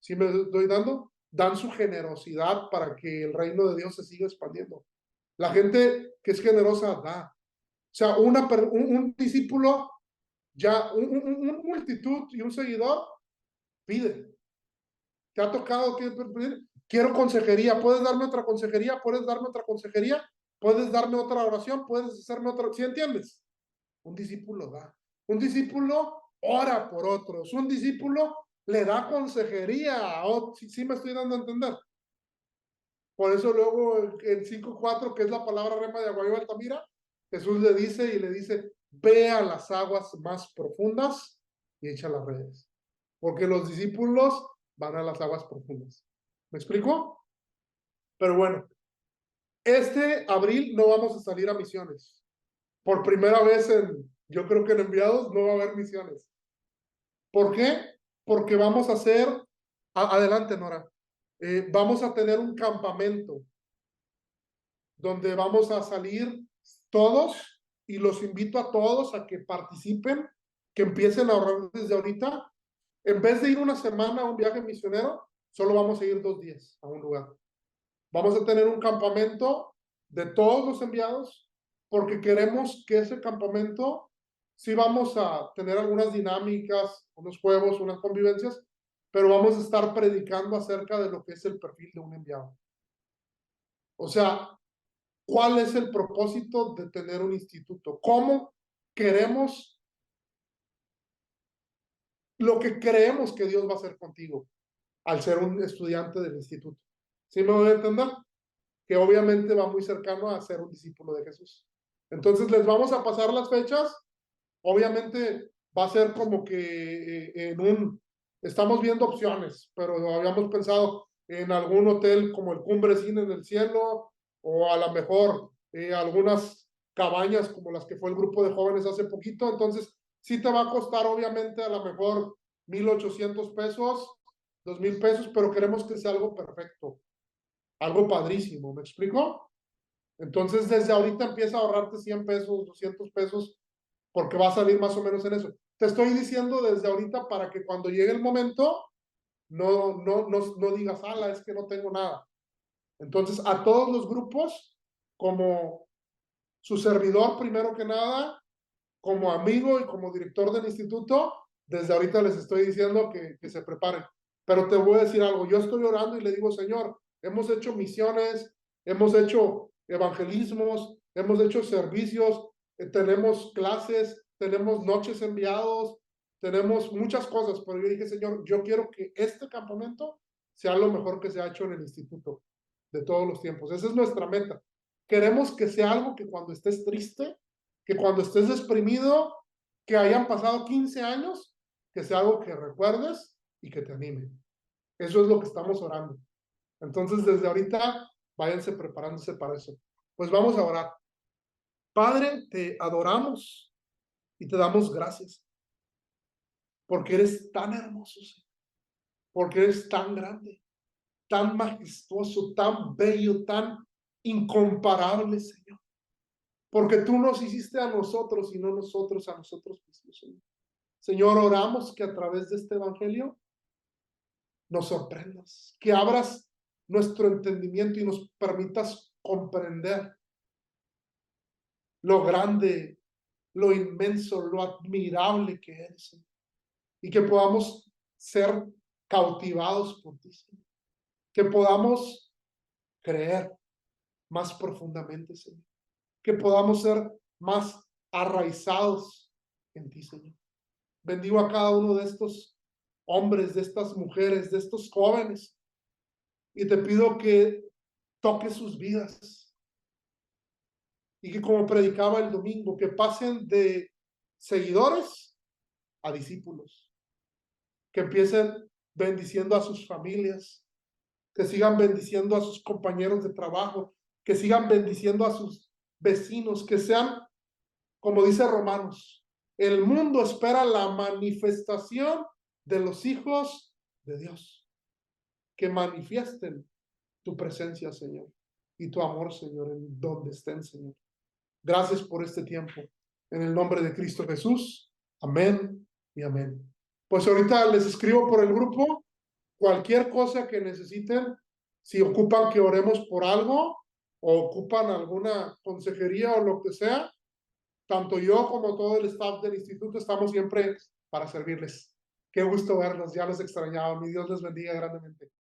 ¿Sí me estoy dando? Dan su generosidad para que el reino de Dios se siga expandiendo. La gente que es generosa da. O sea, un discípulo, ya, un multitud y un seguidor pide. ¿Te ha tocado pedir? Quiero consejería. ¿Puedes darme otra consejería? ¿Puedes darme otra consejería? ¿Puedes darme otra oración? ¿Puedes hacerme otra? ¿Sí entiendes? Un discípulo da. Un discípulo ora por otros. Un discípulo le da consejería. ¿Sí me estoy dando a entender? Por eso luego en 5:4, que es la palabra rema de Aguayo Altamira, Jesús le dice, ve a las aguas más profundas y echa las redes. Porque los discípulos van a las aguas profundas. ¿Me explico? Pero bueno, este abril no vamos a salir a misiones. Por primera vez yo creo que en enviados no va a haber misiones. ¿Por qué? Porque vamos a hacer, adelante Nora, vamos a tener un campamento donde vamos a salir todos y los invito a todos a que participen, que empiecen a ahorrar desde ahorita. En vez de ir una semana a un viaje misionero, solo vamos a ir 2 días a un lugar. Vamos a tener un campamento de todos los enviados porque queremos que ese campamento, sí vamos a tener algunas dinámicas, unos juegos, unas convivencias, pero vamos a estar predicando acerca de lo que es el perfil de un enviado. O sea, ¿cuál es el propósito de tener un instituto? ¿Cómo queremos lo que creemos que Dios va a hacer contigo al ser un estudiante del instituto? ¿Sí me voy a entender? Que obviamente va muy cercano a ser un discípulo de Jesús. Entonces les vamos a pasar las fechas. Obviamente va a ser como que estamos viendo opciones, pero habíamos pensado en algún hotel como el Cumbre Cine en el Cielo, o a lo mejor algunas cabañas como las que fue el grupo de jóvenes hace poquito. Entonces sí te va a costar obviamente a lo mejor 1,800 pesos, 2,000 pesos, pero queremos que sea algo perfecto, algo padrísimo. ¿Me explico? Entonces desde ahorita empieza a ahorrarte 100 pesos, 200 pesos, porque va a salir más o menos en eso. Te estoy diciendo desde ahorita para que cuando llegue el momento no digas, ala, es que no tengo nada. Entonces a todos los grupos, como su servidor primero que nada, como amigo y como director del instituto, desde ahorita les estoy diciendo que se preparen. Pero te voy a decir algo, yo estoy orando y le digo, Señor, hemos hecho misiones, hemos hecho evangelismos, hemos hecho servicios, tenemos clases, tenemos noches enviados, tenemos muchas cosas, pero yo dije, Señor, yo quiero que este campamento sea lo mejor que se ha hecho en el instituto de todos los tiempos. Esa es nuestra meta. Queremos que sea algo que cuando estés triste, que cuando estés deprimido, que hayan pasado 15 años, que sea algo que recuerdes y que te anime. Eso es lo que estamos orando. Entonces, desde ahorita, váyanse preparándose para eso. Pues vamos a orar. Padre, te adoramos y te damos gracias, porque eres tan hermoso, Señor, porque eres tan grande, tan majestuoso, tan bello, tan incomparable, Señor. Porque tú nos hiciste a nosotros y no nosotros a nosotros mismos, Señor. Señor, oramos que a través de este evangelio nos sorprendas, que abras nuestro entendimiento y nos permitas comprender lo grande, lo inmenso, lo admirable que eres, Señor. Y que podamos ser cautivados por ti, Señor. Que podamos creer más profundamente, Señor. que podamos ser más arraizados en ti, Señor. Bendigo a cada uno de estos hombres, de estas mujeres, de estos jóvenes, y te pido que toques sus vidas y que, como predicaba el domingo, que pasen de seguidores a discípulos, que empiecen bendiciendo a sus familias, que sigan bendiciendo a sus compañeros de trabajo, que sigan bendiciendo a sus vecinos, que sean, como dice Romanos, el mundo espera la manifestación de los hijos de Dios, que manifiesten tu presencia, Señor, y tu amor, Señor, en donde estén, Señor. Gracias por este tiempo. En el nombre de Cristo Jesús. Amén y amén. Pues ahorita les escribo por el grupo cualquier cosa que necesiten, si ocupan que oremos por algo o ocupan alguna consejería o lo que sea, tanto yo como todo el staff del instituto estamos siempre para servirles. Qué gusto verlos, ya los extrañaba. Mi Dios les bendiga grandemente.